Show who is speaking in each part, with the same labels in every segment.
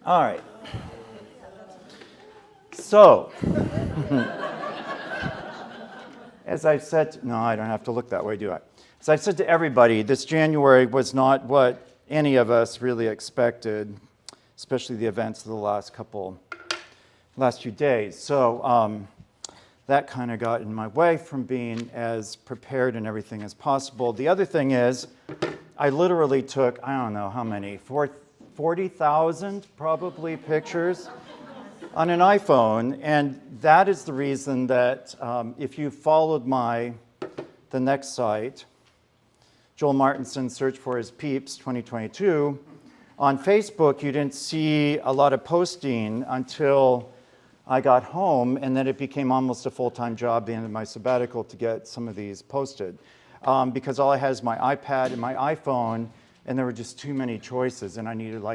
Speaker 1: All right. So, as I've said, no, I don't have to look that way, do I? As I've said to everybody, this January was not what any of us really expected, especially the events of the last few days. So that kind of got in my way from being as prepared and everything as possible. The other thing is, I literally took, I don't know how many, 40,000 probably pictures on an iPhone, and that is the reason that if you followed the next site, Joel Martinson Search for His Peeps 2022, on Facebook you didn't see a lot of posting until I got home, and then it became almost a full-time job at the end of my sabbatical to get some of these posted. Because all I had is my iPad and my iPhone, and there were just too many choices, and I needed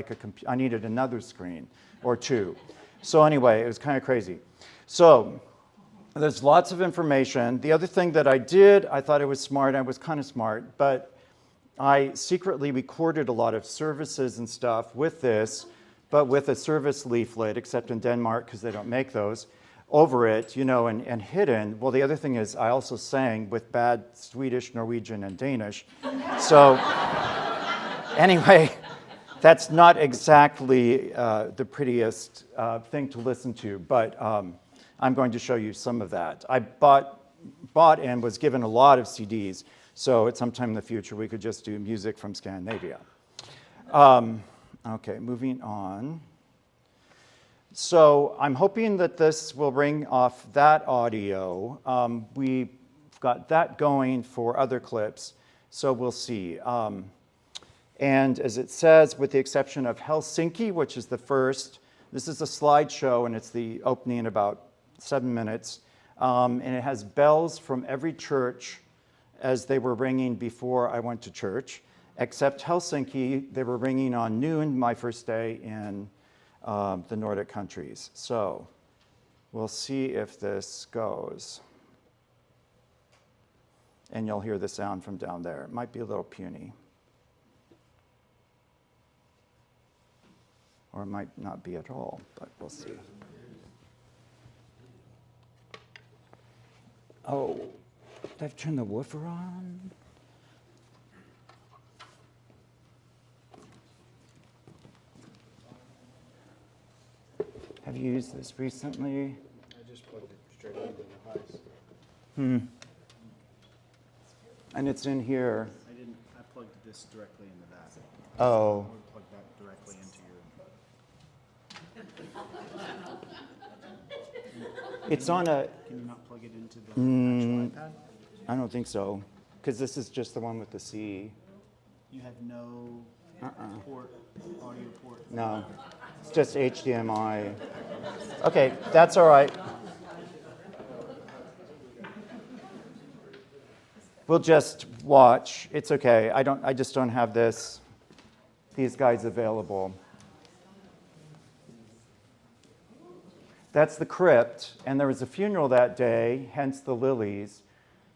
Speaker 1: I needed another screen or two. So anyway, it was kind of crazy. So there's lots of information. The other thing that I did, I thought it was smart. I was kind of smart, but I secretly recorded a lot of services and stuff with this, but with a service leaflet, except in Denmark because they don't make those, over it, and hidden. Well, the other thing is I also sang with bad Swedish, Norwegian, and Danish. So anyway, that's not exactly the prettiest thing to listen to, but I'm going to show you some of that. I bought and was given a lot of CDs, so at some time in the future we could just do music from Scandinavia. Okay, moving on. So I'm hoping that this will ring off that audio. We've got that going for other clips, so we'll see. And as it says, with the exception of Helsinki, which is the first, this is a slideshow, and it's the opening in about 7 minutes. And it has bells from every church as they were ringing before I went to church, except Helsinki, they were ringing on noon my first day in the Nordic countries. So we'll see if this goes. And you'll hear the sound from down there. It might be a little puny. Or it might not be at all, but we'll see. Oh, did I turn the woofer on? Have you used this recently?
Speaker 2: I just plugged it straight into the highs.
Speaker 1: And it's in here.
Speaker 2: I plugged this directly into that.
Speaker 1: Oh.
Speaker 2: I would plug that directly into your...
Speaker 1: It's on a...
Speaker 2: Can you not plug it into the actual iPad?
Speaker 1: I don't think so, because this is just the one with the C.
Speaker 2: You have no audio port?
Speaker 1: No, it's just HDMI. Okay, that's all right. We'll just watch. It's okay. I just don't have these guys available. That's the crypt, and there was a funeral that day, hence the lilies.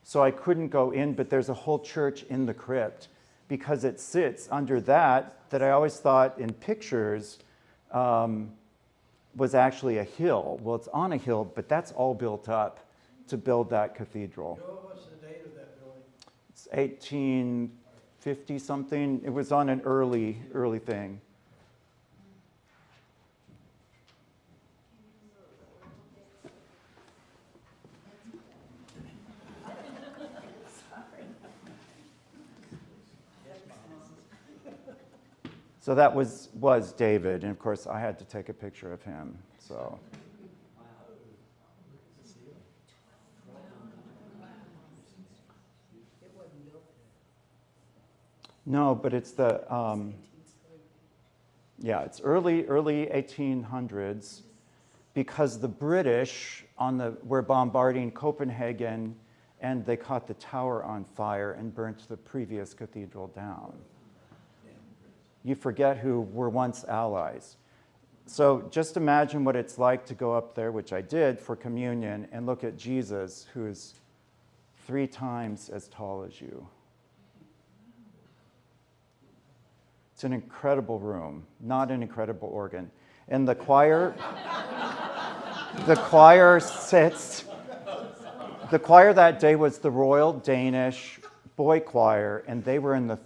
Speaker 1: So I couldn't go in, but there's a whole church in the crypt because it sits under that I always thought in pictures was actually a hill. Well, it's on a hill, but that's all built up to build that cathedral.
Speaker 3: What's the date of that building?
Speaker 1: It's 1850 something. It was on an early thing. So that was David, and of course I had to take a picture of him. So. No, but it's the it's early 1800s, because the British were bombarding Copenhagen, and they caught the tower on fire and burnt the previous cathedral down. You forget who were once allies. So just imagine what it's like to go up there, which I did, for communion, and look at Jesus, who's 3 times as tall as you. It's an incredible room, not an incredible organ. And the choir sits. The choir that day was the Royal Danish Boy Choir, and they were in the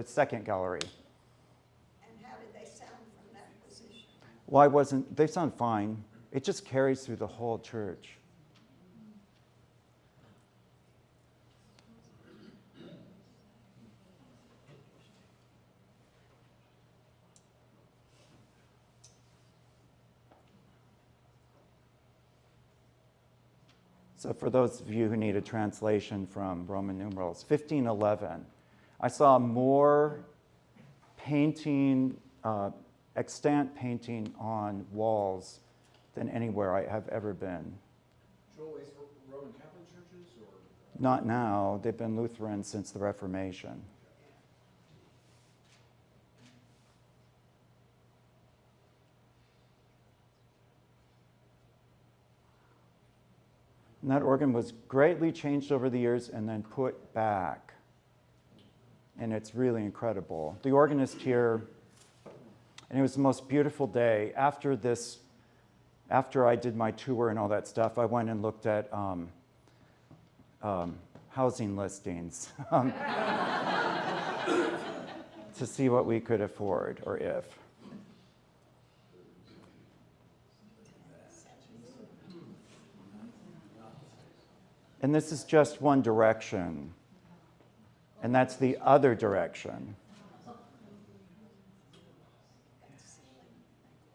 Speaker 1: second gallery.
Speaker 4: And how did they sound from that position?
Speaker 1: Why they sound fine. It just carries through the whole church. So for those of you who need a translation from Roman numerals, 1511, I saw more painting, extant painting on walls than anywhere I have ever been.
Speaker 3: Joel, is Roman Catholic churches or?
Speaker 1: Not now. They've been Lutheran since the Reformation. And that organ was greatly changed over the years and then put back. And it's really incredible. The organist here, and it was the most beautiful day. After I did my tour and all that stuff, I went and looked at housing listings to see what we could afford or if. And this is just one direction, and that's the other direction.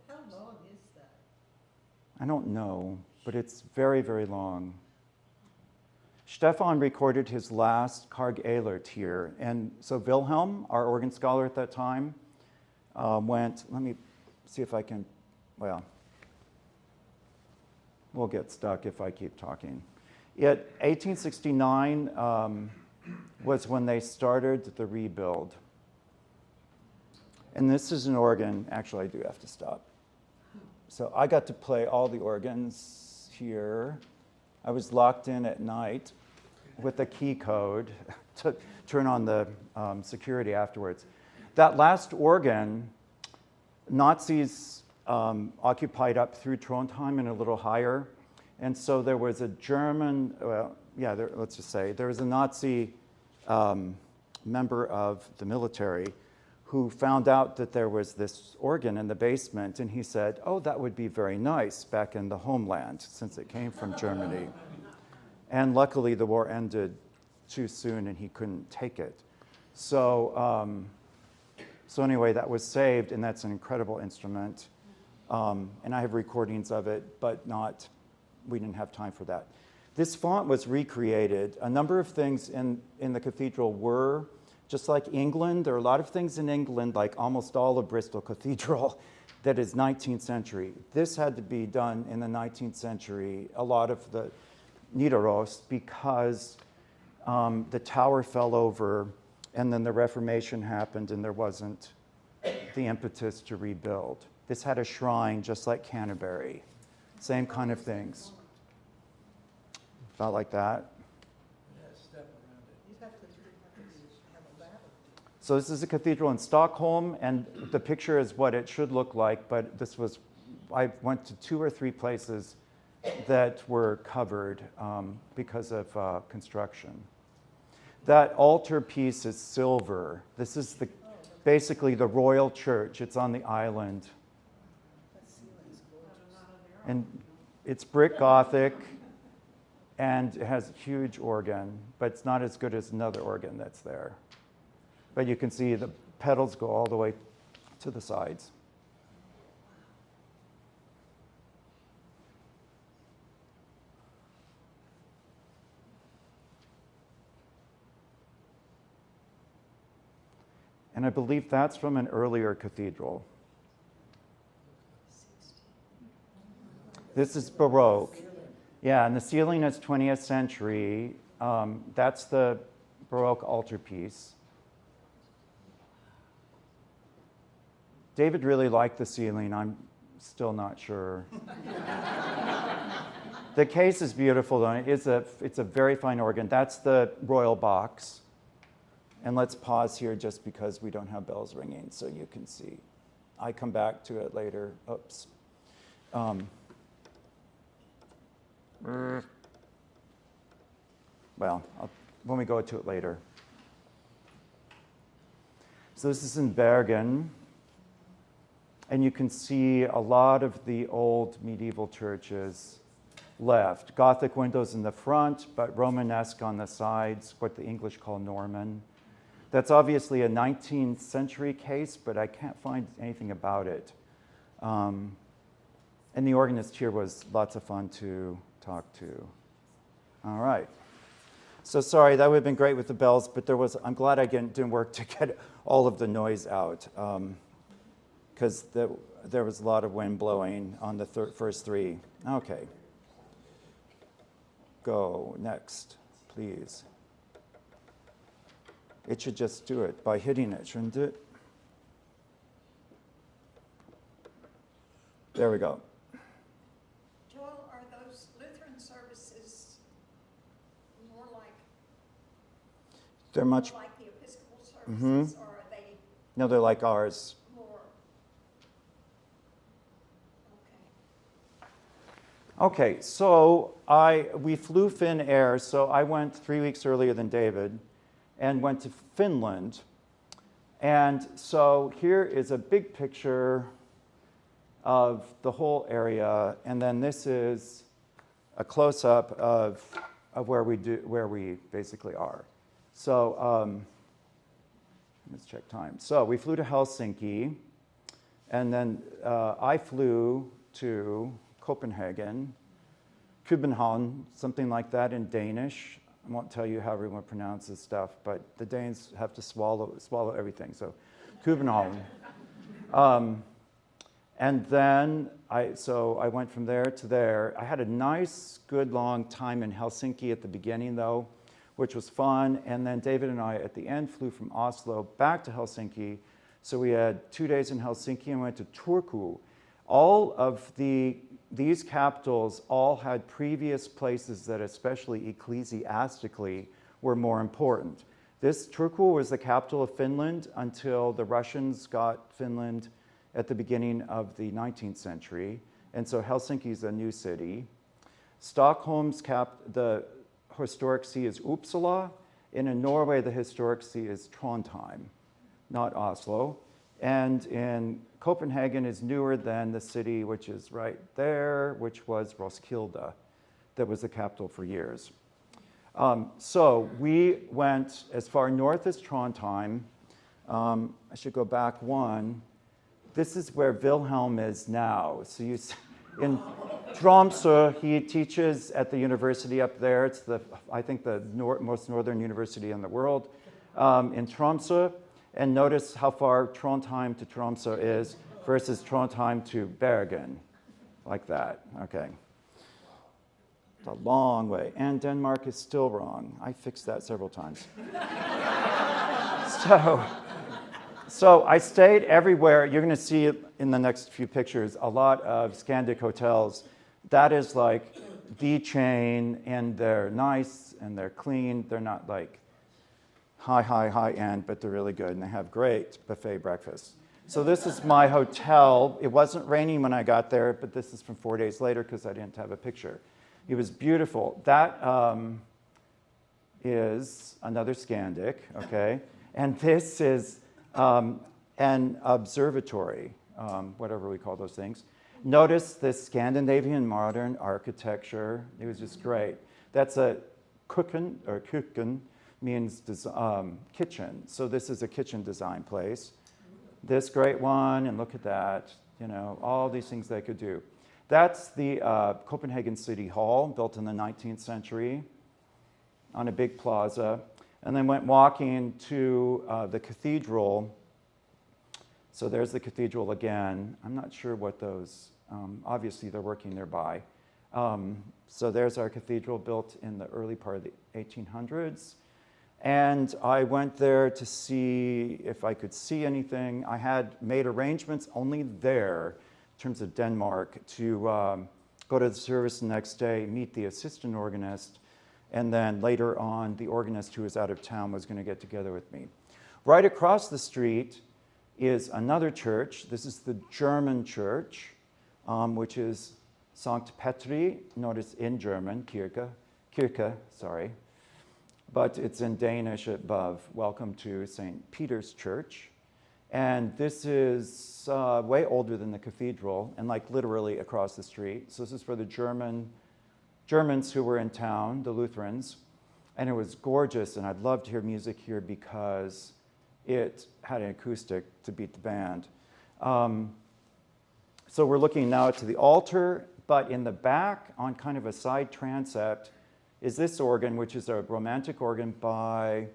Speaker 4: How long is that?
Speaker 1: I don't know, but it's very, very long. Stefan recorded his last Karg Ehlert here, and so Wilhelm, our organ scholar at that time, went, let me see if I can, well, we'll get stuck if I keep talking. 1869 was when they started the rebuild. And this is an organ, actually I do have to stop. So I got to play all the organs here. I was locked in at night with a key code to turn on the security afterwards. That last organ, Nazis occupied up through Trondheim and a little higher. And so there was a German, let's just say, there was a Nazi member of the military who found out that there was this organ in the basement, and he said, oh, that would be very nice back in the homeland, since it came from Germany. And luckily, the war ended too soon, and he couldn't take it. So anyway, that was saved, and that's an incredible instrument. And I have recordings of it, but we didn't have time for that. This font was recreated. A number of things in the cathedral were, just like England, there are a lot of things in England, like almost all of Bristol Cathedral, that is 19th century. This had to be done in the 19th century, a lot of the Nidaros, because the tower fell over, and then the Reformation happened, and there wasn't the impetus to rebuild. This had a shrine just like Canterbury. Same kind of things. About like that. So this is a cathedral in Stockholm, and the picture is what it should look like, but I went to 2 or 3 places that were covered because of construction. That altar piece is silver. This is basically the royal church. It's on the island. And it's brick Gothic, and it has a huge organ, but it's not as good as another organ that's there. But you can see the pedals go all the way to the sides. And I believe that's from an earlier cathedral. This is Baroque. Yeah, and the ceiling is 20th century. That's the Baroque altarpiece. David really liked the ceiling. I'm still not sure. The case is beautiful, though. It's a very fine organ. That's the royal box. And let's pause here just because we don't have bells ringing, so you can see. I come back to it later. Oops. Well, when we go to it later. So this is in Bergen. And you can see a lot of the old medieval churches left. Gothic windows in the front, but Romanesque on the sides, what the English call Norman. That's obviously a 19th century case, but I can't find anything about it. And the organist here was lots of fun to talk to. All right. So sorry, that would have been great with the bells, but I'm glad I didn't work to get all of the noise out. Because there was a lot of wind blowing on the first three. Okay. Go next, please. It should just do it by hitting it, shouldn't it? There we go.
Speaker 4: Joel, are those Lutheran services more like
Speaker 1: They're much,
Speaker 4: the Episcopal services, or are they
Speaker 1: no, they're like ours.
Speaker 4: more?
Speaker 1: Okay, so we flew Finnair, so I went 3 weeks earlier than David and went to Finland. And so here is a big picture of the whole area, and then this is a close-up of where we basically are. So let's check time. So we flew to Helsinki, and then I flew to Copenhagen, København, something like that in Danish. I won't tell you how everyone pronounces stuff, but the Danes have to swallow everything. So København. And then I went from there to there. I had a nice, good, long time in Helsinki at the beginning, though, which was fun. And then David and I, at the end, flew from Oslo back to Helsinki. So we had 2 days in Helsinki and went to Turku. All of these capitals all had previous places that, especially ecclesiastically, were more important. Turku was the capital of Finland until the Russians got Finland at the beginning of the 19th century. And so Helsinki is a new city. Stockholm's the historic see is Uppsala. And in Norway, the historic see is Trondheim, not Oslo. And in Copenhagen is newer than the city, which is right there, which was Roskilde, that was the capital for years. So we went as far north as Trondheim. I should go back one. This is where Wilhelm is now. So in Tromsø, he teaches at the university up there. It's I think the most northern university in the world. In Tromsø. And notice how far Trondheim to Tromsø is versus Trondheim to Bergen, like that. Okay. It's a long way. And Denmark is still wrong. I fixed that several times. So I stayed everywhere. You're going to see in the next few pictures a lot of Scandic hotels. That is like the chain, and they're nice and they're clean. They're not like high end, but they're really good, and they have great buffet breakfast. So this is my hotel. It wasn't raining when I got there, but this is from 4 days later because I didn't have a picture. It was beautiful. That is another Scandic, okay? And this is an observatory, whatever we call those things. Notice this Scandinavian modern architecture. It was just great. That's a køkken, means kitchen. So this is a kitchen design place. This great one, and look at that, all these things they could do. That's the Copenhagen City Hall, built in the 19th century on a big plaza. And then went walking to the cathedral. So there's the cathedral again. I'm not sure what those, obviously they're working nearby. So there's our cathedral, built in the early part of the 1800s. And I went there to see if I could see anything. I had made arrangements only there, in terms of Denmark, to go to the service the next day, meet the assistant organist, and then later on, the organist who was out of town was going to get together with me. Right across the street is another church. This is the German church, which is Sankt Petri. Notice in German, Kirche, sorry. But it's in Danish above. Welcome to St. Peter's Church. And this is way older than the cathedral, and like literally across the street. So this is for the Germans who were in town, the Lutherans. And it was gorgeous, and I'd love to hear music here because it had an acoustic to beat the band. So we're looking now to the altar, but in the back, on kind of a side transept, is this organ, which is a romantic organ by,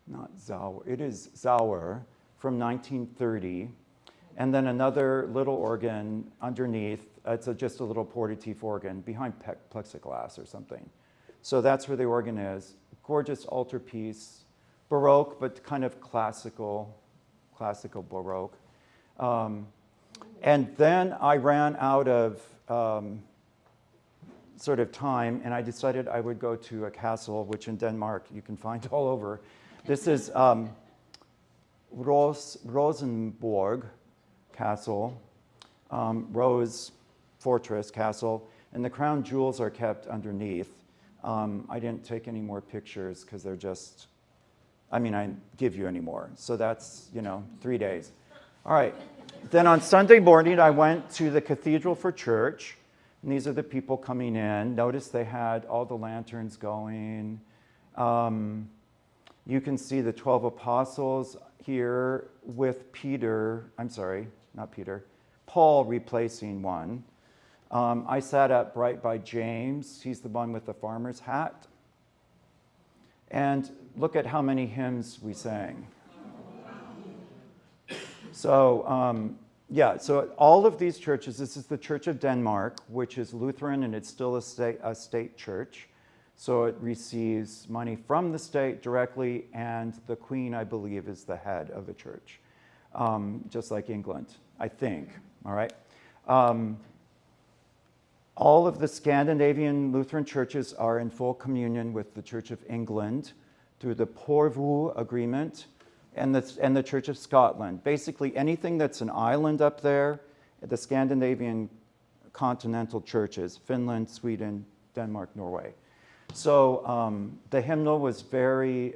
Speaker 1: not Zauer, it is Zauer from 1930. And then another little organ underneath. It's just a little portative organ behind plexiglass or something. So that's where the organ is. Gorgeous altarpiece, Baroque, but kind of classical Baroque. And then I ran out of sort of time, and I decided I would go to a castle, which in Denmark you can find all over. This is Rosenborg Castle, Rose Fortress Castle, and the crown jewels are kept underneath. I didn't take any more pictures because they're just, I give you any more. So that's, 3 days. All right. Then on Sunday morning, I went to the cathedral for church. And these are the people coming in. Notice they had all the lanterns going. You can see the 12 apostles here with Paul replacing one. I sat up right by James. He's the one with the farmer's hat. And look at how many hymns we sang. So, so all of these churches, this is the Church of Denmark, which is Lutheran, and it's still a state church. So it receives money from the state directly, and the Queen, I believe, is the head of the church, just like England, I think. All right. All of the Scandinavian Lutheran churches are in full communion with the Church of England through the Porvoo Agreement and the Church of Scotland. Basically, anything that's an island up there, the Scandinavian continental churches, Finland, Sweden, Denmark, Norway. So the hymnal was the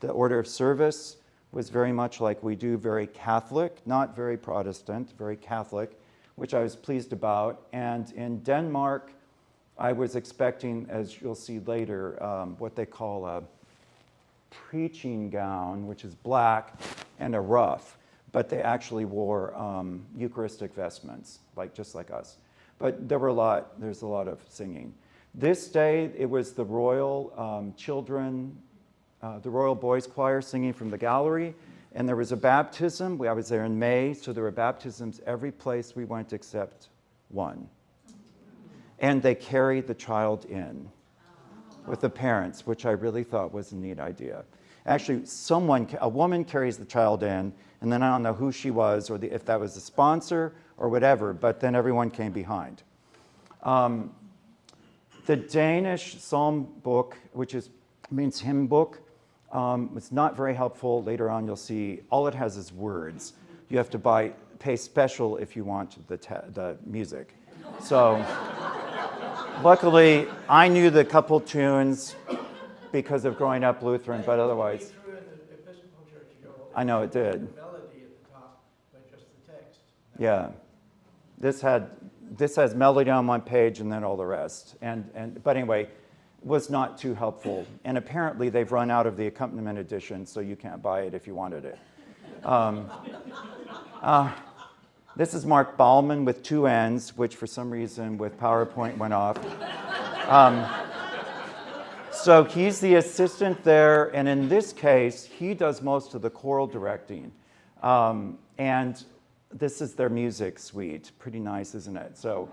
Speaker 1: order of service was very much like we do, very Catholic, not very Protestant, very Catholic, which I was pleased about. And in Denmark, I was expecting, as you'll see later, what they call a preaching gown, which is black, and a ruff. But they actually wore Eucharistic vestments, just like us. But there's a lot of singing. This day, it was the royal the Royal Boys Choir singing from the gallery, and there was a baptism. I was there in May, so there were baptisms every place we went except one. And they carried the child in with the parents, which I really thought was a neat idea. Actually, a woman carries the child in, and then I don't know who she was or if that was the sponsor or whatever, but then everyone came behind. The Danish psalm book, which means hymn book, was not very helpful. Later on, you'll see all it has is words. You have to pay special if you want the music. So luckily, I knew the couple tunes because of growing up Lutheran, but otherwise, I know it did.
Speaker 5: Melody at the top, but just the text.
Speaker 1: Yeah, this has melody on one page and then all the rest. But anyway, it was not too helpful. And apparently they've run out of the accompaniment edition, so you can't buy it if you wanted it. This is Mark Baumann with 2 N's, which for some reason with PowerPoint went off. So he's the assistant there, and in this case, he does most of the choral directing. And this is their music suite. Pretty nice, isn't it? So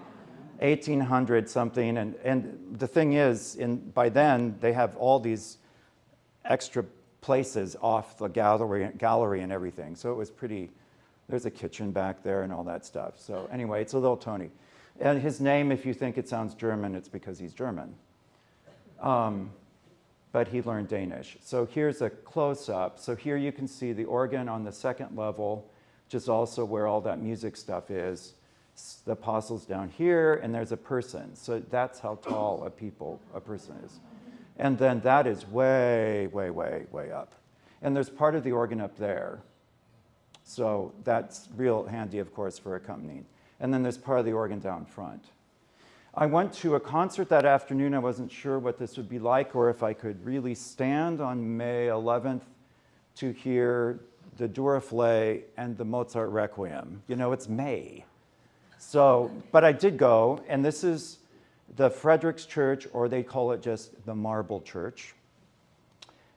Speaker 1: 1800 something, and the thing is, by then, they have all these extra places off the gallery and everything. So it was pretty, there's a kitchen back there and all that stuff. So anyway, it's a little Tony. And his name, if you think it sounds German, it's because he's German. but he learned Danish. So here's a close-up. So here you can see the organ on the second level, which is also where all that music stuff is. The apostles down here, and there's a person. So that's how tall a person is. And then that is way, way, way, way up. And there's part of the organ up there. So that's real handy, of course, for accompanying. And then there's part of the organ down front. I went to a concert that afternoon. I wasn't sure what this would be like or if I could really stand on May 11th to hear the Duraflay and the Mozart Requiem. You know, it's May. So, but I did go, and this is the Frederick's Church, or they call it just the Marble Church.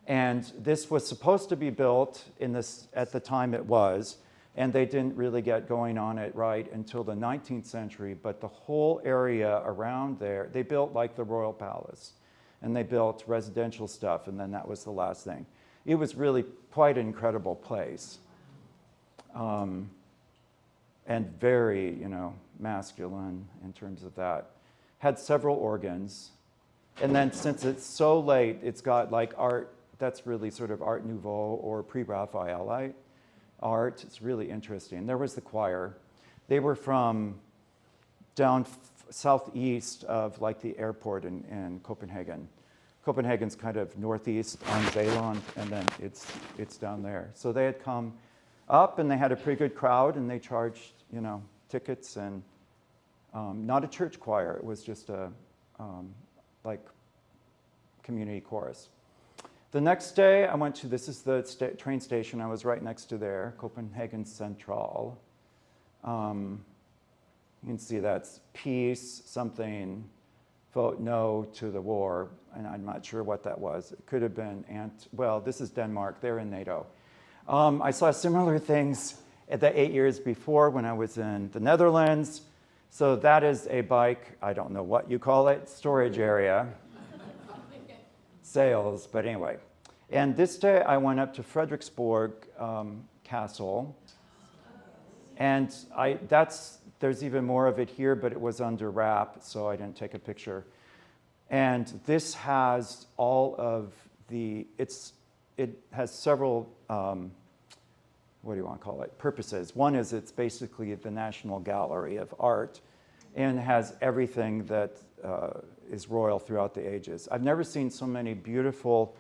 Speaker 1: And this was supposed to be built in this, at the time it was, and they didn't really get going on it right until the 19th century, but the whole area around there, they built like the Royal Palace, and they built residential stuff, and then that was the last thing. It was really quite an incredible place. And very, you know, masculine in terms of that. Had several organs. And then since it's so late, it's got like art, that's really sort of Art Nouveau or pre-Raphaelite art. It's really interesting. There was the choir. They were from down southeast of like the airport in Copenhagen. Copenhagen's kind of northeast on Zeeland, and then it's down there. So they had come up, and they had a pretty good crowd, and they charged, you know, tickets, and not a church choir. It was just a like community chorus. The next day, I went to, this is the train station. I was right next to there, Copenhagen Central. You can see that's peace, something, vote no to the war, and I'm not sure what that was. It could have been, well, this is Denmark. They're in NATO. I saw similar things at the 8 years before when I was in the Netherlands. So that is a bike, I don't know what you call it, storage area. Sales, but anyway. And this day I went up to Frederiksborg Castle. And there's even more of it here, but it was under wrap, so I didn't take a picture. And this has all of the, it has several, what do you want to call it, purposes. One is it's basically the National Gallery of Art and has everything that is royal throughout the ages. I've never seen so many beautiful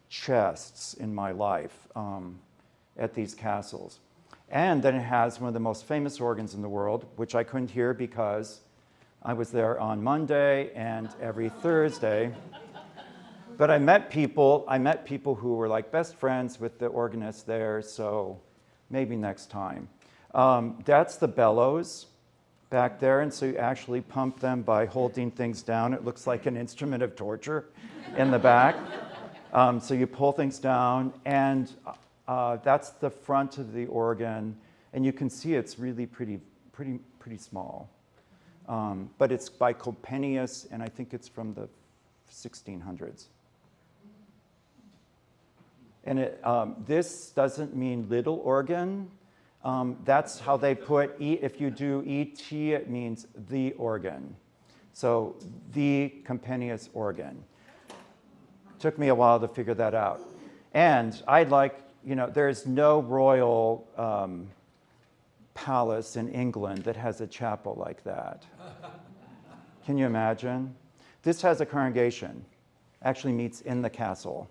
Speaker 1: chests in my life at these castles. And then it has one of the most famous organs in the world, which I couldn't hear because I was there on Monday and every Thursday. But I met people who were like best friends with the organist there, so maybe next time. That's the bellows back there, and so you actually pump them by holding things down. It looks like an instrument of torture in the back. So you pull things down, and that's the front of the organ, and you can see it's really pretty small. But it's by Comenius, and I think it's from the 1600s. And this doesn't mean little organ. That's how they put if you do ET, it means the organ. So the Comenius organ. Took me a while to figure that out. And I'd like, you know, there's no royal palace in England that has a chapel like that. Can you imagine? This has a congregation. Actually meets in the castle,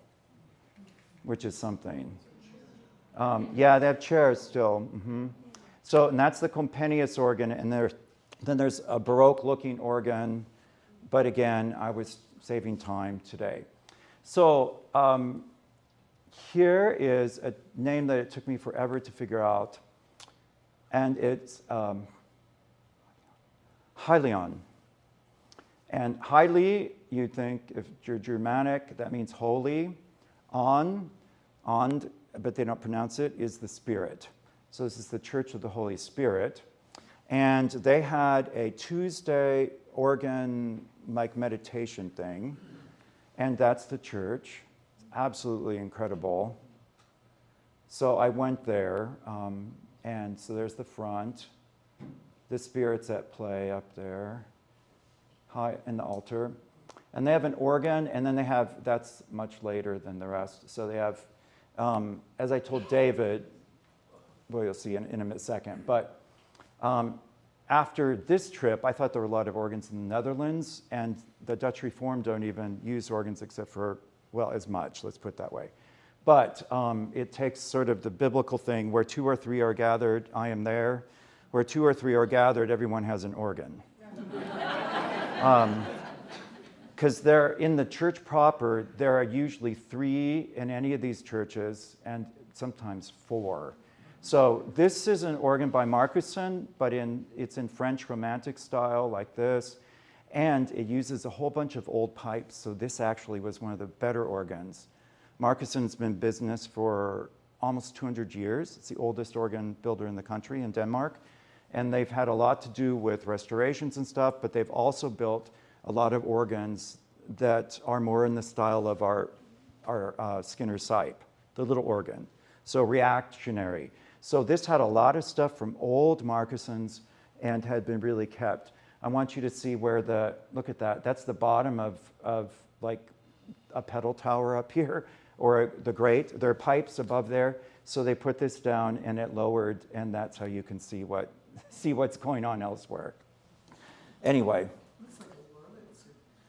Speaker 1: which is something. Yeah, they have chairs still. Mm-hmm. So, and that's the Comenius organ, and then there's a Baroque-looking organ, but again, I was saving time today. So here is a name that it took me forever to figure out, and it's Hylion. And Hyli, you'd think if you're Germanic, that means holy. On, but they don't pronounce it, is the Spirit. So this is the Church of the Holy Spirit. And they had a Tuesday organ like meditation thing. And that's the church. It's absolutely incredible. So I went there, and so there's the front. The Spirit's at play up there, high in the altar. And they have an organ, and then they have, that's much later than the rest. So they have, as I told David, well, you'll see in a second, but after this trip, I thought there were a lot of organs in the Netherlands, and the Dutch Reformed don't even use organs except for, well, as much, let's put it that way. But it takes sort of the biblical thing, where 2 or 3 are gathered, I am there. Where 2 or 3 are gathered, everyone has an organ. Because they're in the church proper, there are usually 3 in any of these churches, and sometimes 4. So this is an organ by Martinson, but it's in French Romantic style, like this. And it uses a whole bunch of old pipes, so this actually was one of the better organs. Martinson's been in business for almost 200 years. It's the oldest organ builder in the country, in Denmark. And they've had a lot to do with restorations and stuff, but they've also built a lot of organs that are more in the style of our Skinner Sipe, the little organ. So reactionary. So this had a lot of stuff from old Martinsons and had been really kept. I want you to see where look at that. That's the bottom of like a pedal tower up here, or the grate. There are pipes above there. So they put this down and it lowered, and that's how you can see what's going on elsewhere. Anyway.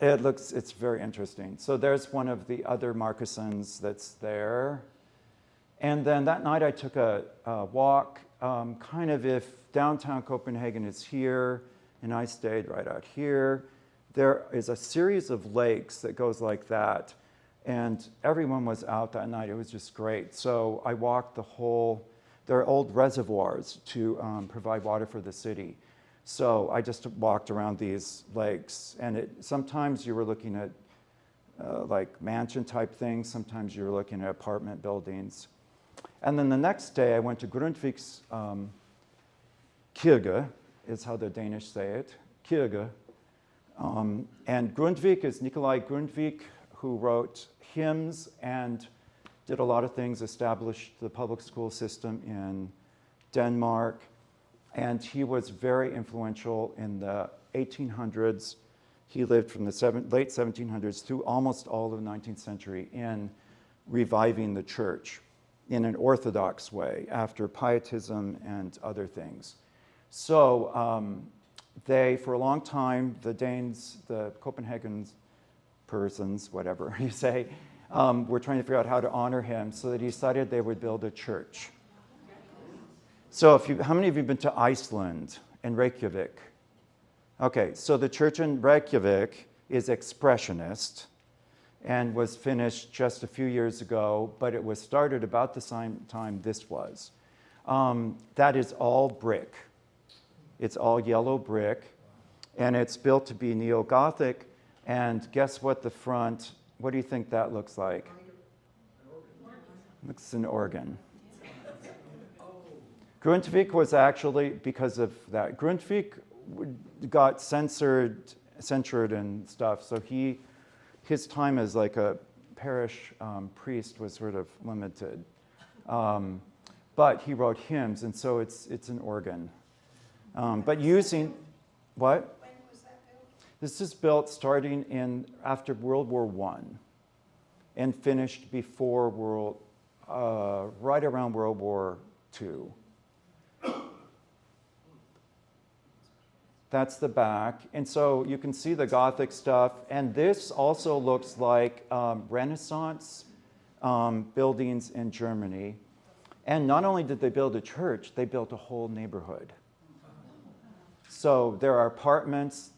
Speaker 1: It's very interesting. So there's one of the other Martinsons that's there. And then that night I took a walk, kind of if downtown Copenhagen is here, and I stayed right out here. There is a series of lakes that goes like that, and everyone was out that night. It was just great. So I walked there are old reservoirs to provide water for the city. So I just walked around these lakes, and sometimes you were looking at like mansion type things, sometimes you were looking at apartment buildings. And then the next day I went to Grundtvik's Kirke, is how the Danish say it, Kirke. And Grundtvig is Nikolai Grundtvig, who wrote hymns and did a lot of things, established the public school system in Denmark. And he was very influential in the 1800s. He lived from the late 1700s through almost all of the 19th century in reviving the church in an orthodox way after pietism and other things. So for a long time, the Danes, the Copenhagen persons, whatever you say, were trying to figure out how to honor him, so they decided they would build a church. So how many of you have been to Iceland and Reykjavik? Okay, so the church in Reykjavik is expressionist and was finished just a few years ago, but it was started about the same time this was. That is all brick. It's all yellow brick, and it's built to be neo-Gothic, and guess what what do you think that looks like? Looks an organ. Grundtvig was actually, because of that, Grundtvig got censored and stuff, so his time as like a parish priest was sort of limited. But he wrote hymns, and so it's an organ. But using, what?
Speaker 4: When was that built?
Speaker 1: This is built starting after World War I and finished before right around World War II. That's the back. And so you can see the Gothic stuff. And this also looks like Renaissance buildings in Germany. And not only did they build a church, they built a whole neighborhood. So there are apartments.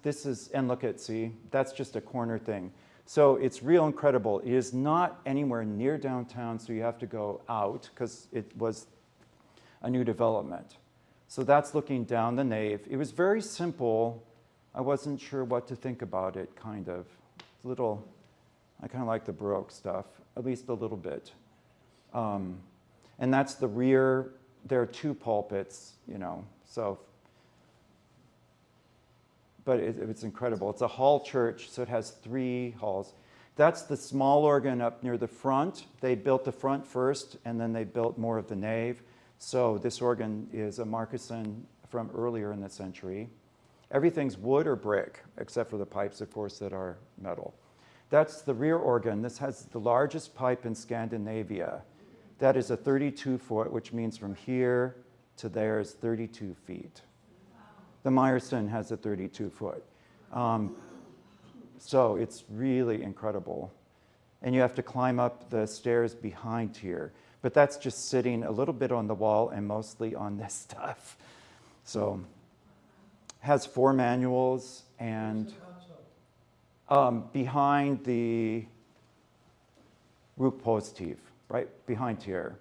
Speaker 1: And look at, see, that's just a corner thing. So it's real incredible. It is not anywhere near downtown, so you have to go out because it was a new development. So that's looking down the nave. It was very simple. I wasn't sure what to think about it, kind of. I kind of like the Baroque stuff, at least a little bit. And that's the rear. There are 2 pulpits, but it's incredible. It's a hall church, so it has 3 halls. That's the small organ up near the front. They built the front first, and then they built more of the nave. So this organ is a Martinson from earlier in the century. Everything's wood or brick, except for the pipes, of course, that are metal. That's the rear organ. This has the largest pipe in Scandinavia. That is a 32-foot, which means from here to there is 32 feet. The Meyerson has a 32-foot. So it's really incredible. And you have to climb up the stairs behind here. But that's just sitting a little bit on the wall and mostly on this stuff. So has 4 manuals and behind the Rukpositiv, right behind here.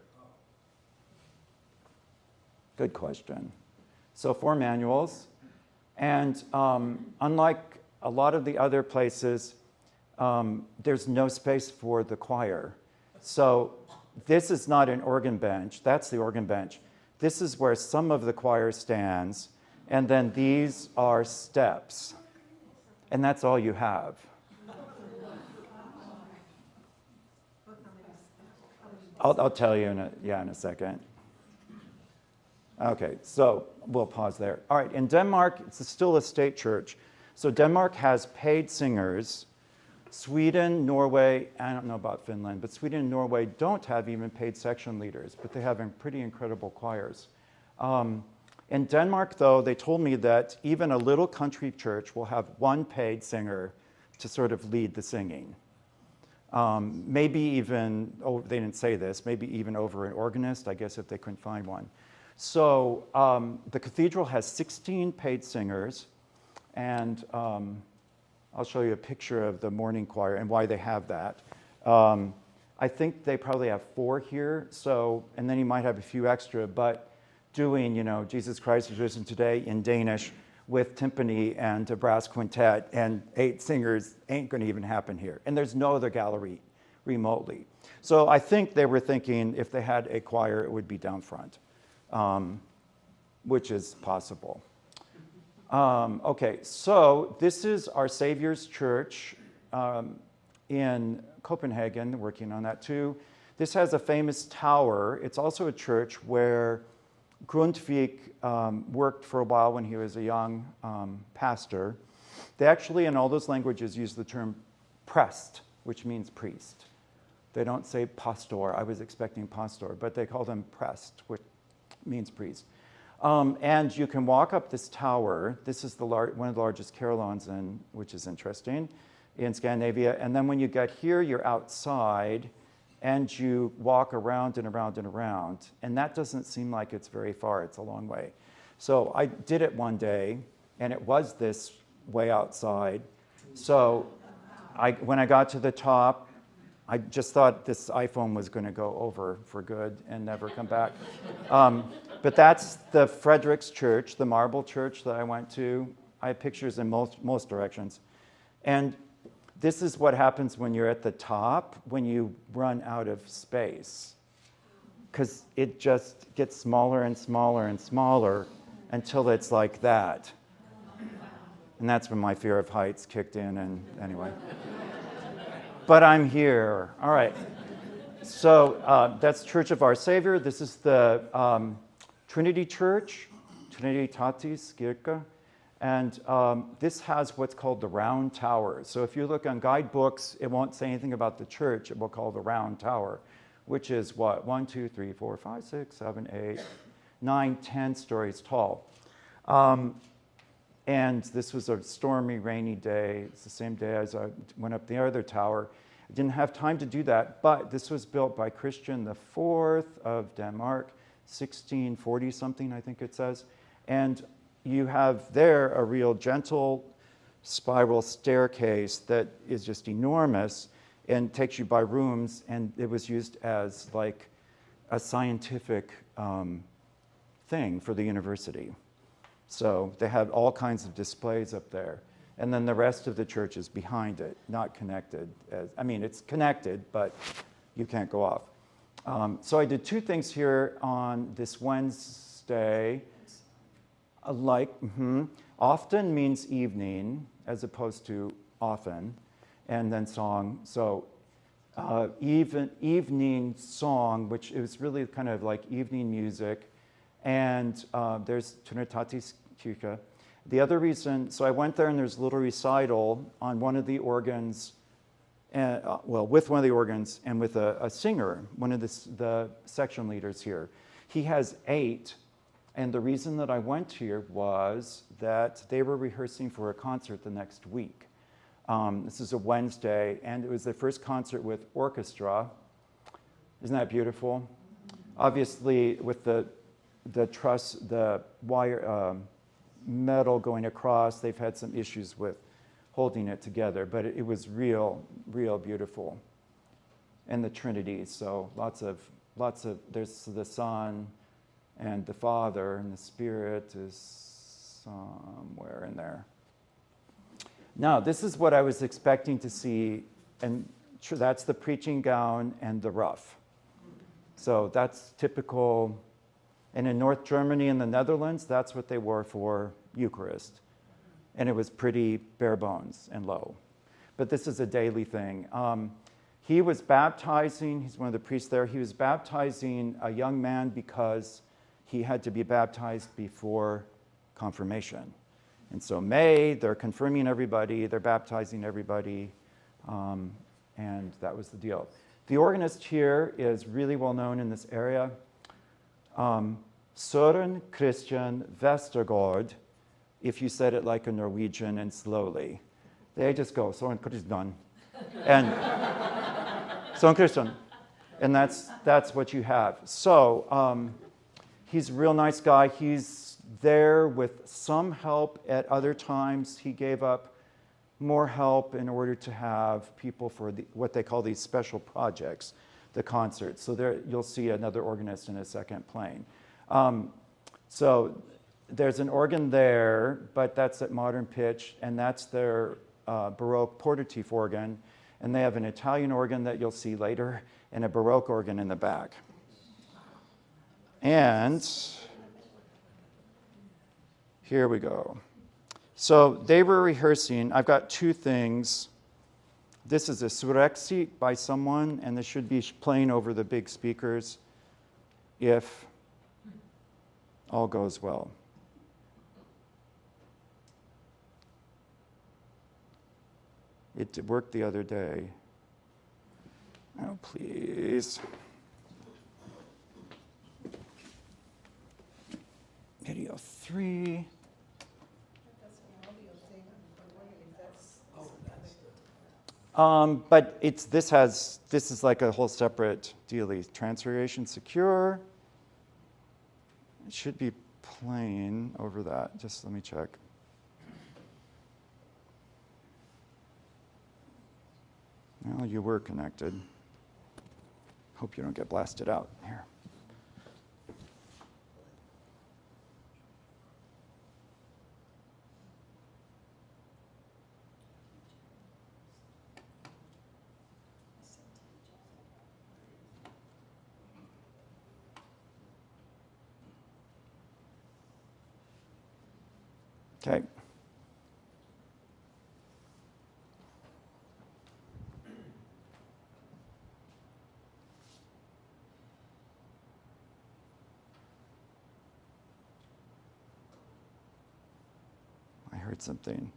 Speaker 1: Good question. So 4 manuals. And unlike a lot of the other places, there's no space for the choir. So this is not an organ bench. That's the organ bench. This is where some of the choir stands. And then these are steps. And that's all you have. I'll tell you in a second. Okay, so we'll pause there. All right, in Denmark, it's still a state church. So Denmark has paid singers. Sweden, Norway, I don't know about Finland, but Sweden and Norway don't have even paid section leaders, but they have pretty incredible choirs. In Denmark, though, they told me that even a little country church will have 1 paid singer to sort of lead the singing. Maybe even, they didn't say this, maybe even over an organist, I guess, if they couldn't find one. So the cathedral has 16 paid singers, and I'll show you a picture of the morning choir and why they have that. I think they probably have 4 here, so, and then you might have a few extra, but doing, Jesus Christ is risen today in Danish with timpani and a brass quintet and 8 singers ain't going to even happen here. And there's no other gallery remotely. So I think they were thinking if they had a choir, it would be down front, which is possible. Okay, so this is Our Savior's Church in Copenhagen, working on that too. This has a famous tower. It's also a church where Grundtvig worked for a while when he was a young pastor. They actually, in all those languages, use the term prest, which means priest. They don't say pastor. I was expecting pastor, but they call them prest, which means priest. And you can walk up this tower. This is one of the largest carillons, which is interesting, in Scandinavia. And then when you get here, you're outside, and you walk around and around and around. And that doesn't seem like it's very far. It's a long way. So I did it one day, and it was this way outside. So when I got to the top, I just thought this iPhone was going to go over for good and never come back. But that's the Frederick's Church, the marble church that I went to. I have pictures in most directions. And this is what happens when you're at the top, when you run out of space. Because it just gets smaller and smaller and smaller until it's like that. And that's when my fear of heights kicked in, and anyway. But I'm here. All right. So that's Church of Our Savior. This is the Trinity Church, Trinitatis Kirke. And this has what's called the round tower. So if you look on guidebooks, it won't say anything about the church. It will call the round tower, which is what? 1, 2, 3, 4, 5, 6, 7, 8, 9, 10 stories tall. And this was a stormy, rainy day. It's the same day as I went up the other tower. I didn't have time to do that, but this was built by Christian IV of Denmark, 1640-something, I think it says. And you have there a real gentle spiral staircase that is just enormous and takes you by rooms, and it was used as like a scientific thing for the university. So they had all kinds of displays up there. And then the rest of the church is behind it, not connected. It's connected, but you can't go off. So I did 2 things here on this Wednesday. Often means evening, as opposed to often, and then song. So evening song, which is really kind of like evening music. And there's Trinitatis Kirke. The other reason, so I went there and there's a little recital on one of the organs. and, with one of the organs and with a singer, one of the section leaders here. He has 8, and the reason that I went here was that they were rehearsing for a concert the next week. This is a Wednesday, and it was their first concert with orchestra. Isn't that beautiful? Obviously, with the truss, the wire, metal going across, they've had some issues with holding it together, but it was real beautiful. And the Trinity, so lots of, there's the Son and the Father, and the Spirit is somewhere in there. Now, this is what I was expecting to see, and that's the preaching gown and the ruff. So that's typical, and in North Germany and the Netherlands, that's what they wore for Eucharist. And it was pretty bare bones and low. But this is a daily thing. He was baptizing, he's one of the priests there, he was baptizing a young man because he had to be baptized before confirmation. And so they're confirming everybody, they're baptizing everybody, and that was the deal. The organist here is really well known in this area. Søren Christian Vestergaard, if you said it like a Norwegian and slowly. They just go, Søren Christian. And Søren Christian. And that's what you have. So he's a real nice guy. He's there with some help at other times. He gave up more help in order to have people for what they call these special projects, the concerts. So there you'll see another organist in a second playing. So there's an organ there, but that's at modern pitch, and that's their Baroque Portatif organ. And they have an Italian organ that you'll see later, and a Baroque organ in the back. And here we go. So they were rehearsing. I've got 2 things. This is a surexit by someone, and this should be playing over the big speakers if all goes well. It worked the other day. Oh, please. Video 3. But this is like a whole separate dealie. Transfiguration secure. It should be playing over that. Just let me check. Well, you were connected. Hope you don't get blasted out here. Okay. I heard something.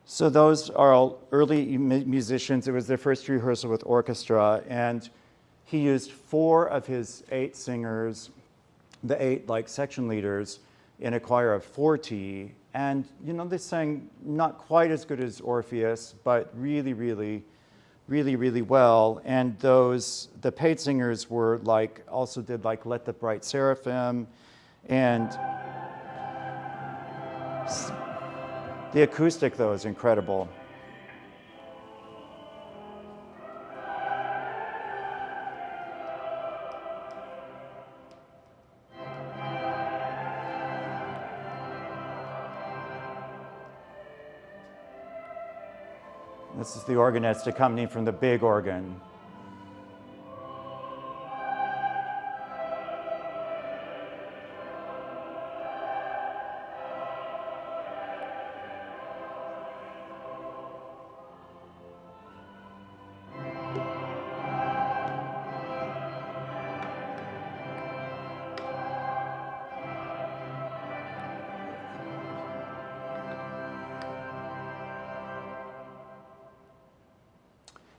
Speaker 1: So those are all early musicians. It was their first rehearsal with orchestra, and he used 4 of his 8 singers, the 8 like section leaders, in a choir of 40. And, you know, they sang not quite as good as Orpheus, but really, really, really, really well. And the paid singers were like, also did like Let the Bright Seraphim. And the acoustic, though, is incredible. This is the organist accompanying from the big organ.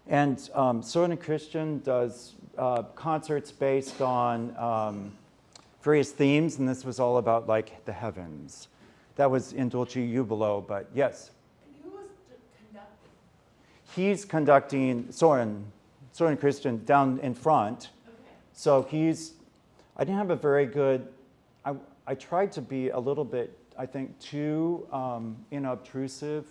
Speaker 1: And Soren Christian does concerts based on various themes, and this was all about like the heavens. That was in Dulce Jubilo, but yes.
Speaker 4: Who was conducting?
Speaker 1: He's conducting Soren Christian down in front.
Speaker 4: Okay.
Speaker 1: So I didn't have a very good, I tried to be a little bit, I think, too inobtrusive.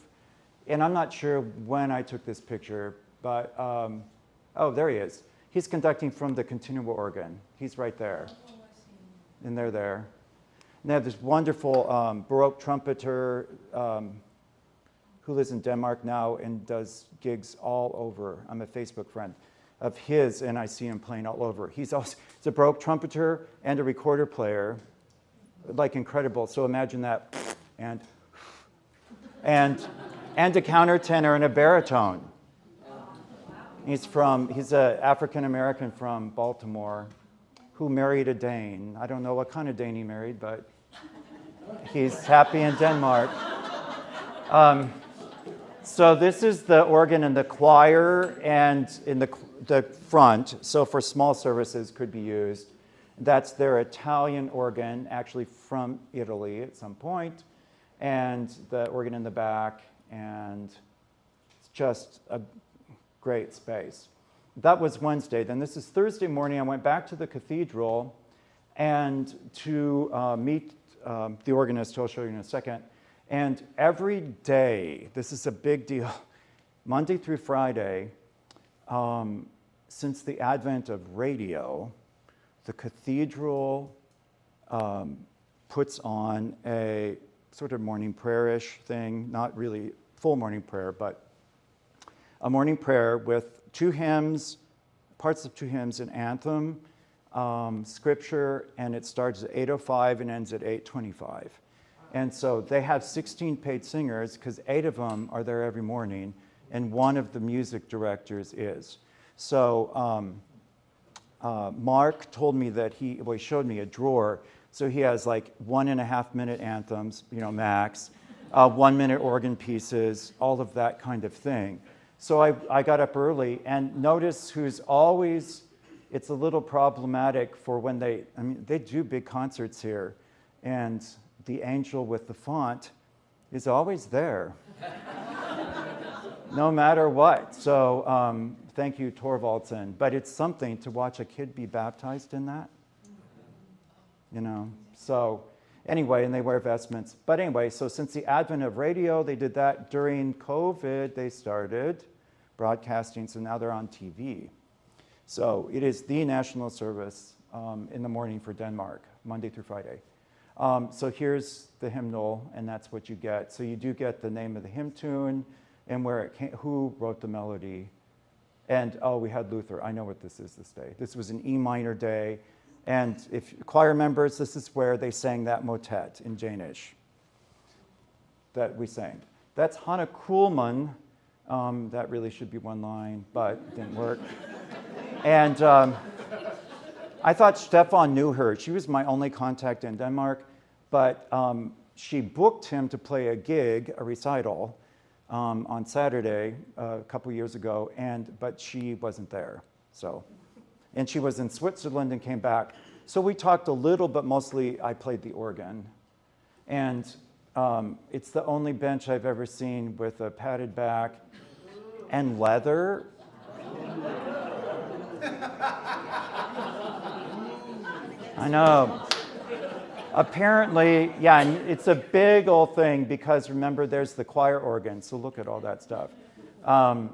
Speaker 1: And I'm not sure when I took this picture, but, oh, there he is. He's conducting from the continuo organ. He's right there.
Speaker 4: Oh, I see.
Speaker 1: And they're there. And they have this wonderful Baroque trumpeter who lives in Denmark now and does gigs all over. I'm a Facebook friend of his, and I see him playing all over. He's a Baroque trumpeter and a recorder player, like incredible. So imagine that, and a countertenor and a baritone. He's an African American from Baltimore who married a Dane. I don't know what kind of Dane he married, but he's happy in Denmark. So this is the organ in the choir and in the front. So for small services could be used. That's their Italian organ, actually from Italy at some point, and the organ in the back, and it's just a great space. That was Wednesday. Then this is Thursday morning. I went back to the cathedral and to meet the organist, who I'll show you in a second. And every day, this is a big deal, Monday through Friday, since the advent of radio, the cathedral puts on a sort of morning prayer-ish thing, not really full morning prayer, but a morning prayer with 2 hymns, parts of 2 hymns, an anthem, scripture, and it starts at 8:05 and ends at 8:25. And so they have 16 paid singers because 8 of them are there every morning, and 1 of the music directors is. So Mark told me that he showed me a drawer. So he has like 1.5-minute anthems, max, 1-minute organ pieces, all of that kind of thing. So I got up early, and notice who's always, it's a little problematic for when they do big concerts here, and the angel with the font is always there, no matter what. So thank you, Torvaldsen. But it's something to watch a kid be baptized in that, So anyway, and they wear vestments. But anyway, so since the advent of radio, they did that. During COVID, they started broadcasting, so now they're on TV. So it is the national service in the morning for Denmark, Monday through Friday. So here's the hymnal, and that's what you get. So you do get the name of the hymn tune and where it came, who wrote the melody. And, we had Luther. I know what this is this day. This was an E minor day. And if choir members, this is where they sang that motet in Danish that we sang. That's Hanna Kuhlmann. That really should be 1 line, but it didn't work. And I thought Stefan knew her. She was my only contact in Denmark, but she booked him to play a gig, a recital, on Saturday a couple years ago, but she wasn't there. So, And she was in Switzerland and came back. So we talked a little, but mostly I played the organ. And it's the only bench I've ever seen with a padded back and leather. I know. Apparently, yeah, and it's a big old thing because remember, there's the choir organ. So look at all that stuff.
Speaker 5: Well,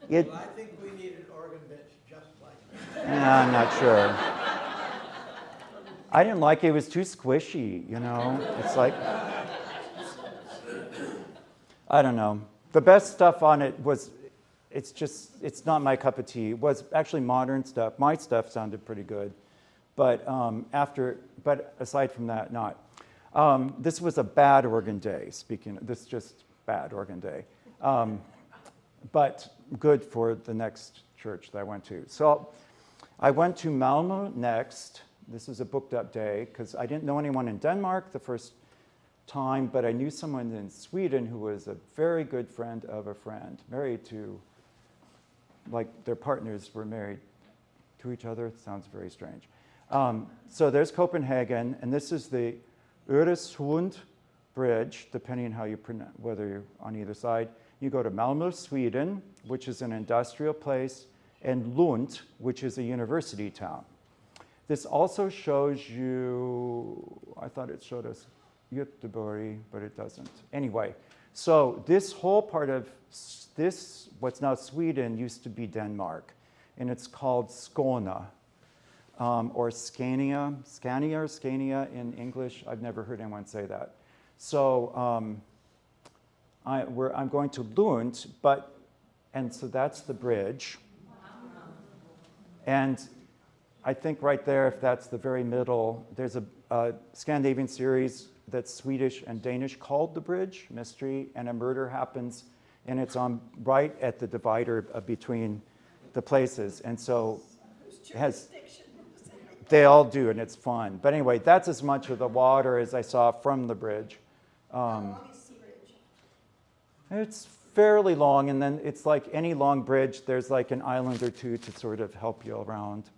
Speaker 5: I think we need an organ bench just like that.
Speaker 1: I'm not sure. I didn't like it. It was too squishy, you know? It's like, I don't know. The best stuff on it was, it's not my cup of tea. It was actually modern stuff. My stuff sounded pretty good. But aside from that, not. This was a bad organ day, this is just bad organ day. But good for the next church that I went to. So I went to Malmö next. This was a booked up day because I didn't know anyone in Denmark the first time, but I knew someone in Sweden who was a very good friend of a friend, married to, like their partners were married to each other. It sounds very strange. So there's Copenhagen, and this is the Öresund Bridge, depending on how you pronounce, whether you're on either side. You go to Malmö, Sweden, which is an industrial place, and Lund, which is a university town. This also shows you, I thought it showed us Göteborg, but it doesn't. Anyway, so this whole part of this, what's now Sweden, used to be Denmark, and it's called Skåne. Or Scania or Scania in English. I've never heard anyone say that. So I'm going to Lund, and so that's the bridge. And I think right there, if that's the very middle, there's a Scandinavian series that's Swedish and Danish called The Bridge, Mystery, and a murder happens, and it's on right at the divider between the places. And so it has... They all do, and it's fun. But anyway, that's as much of the water as I saw from the bridge. It's fairly long, and then it's like any long bridge, there's like an island or two to sort of help you around.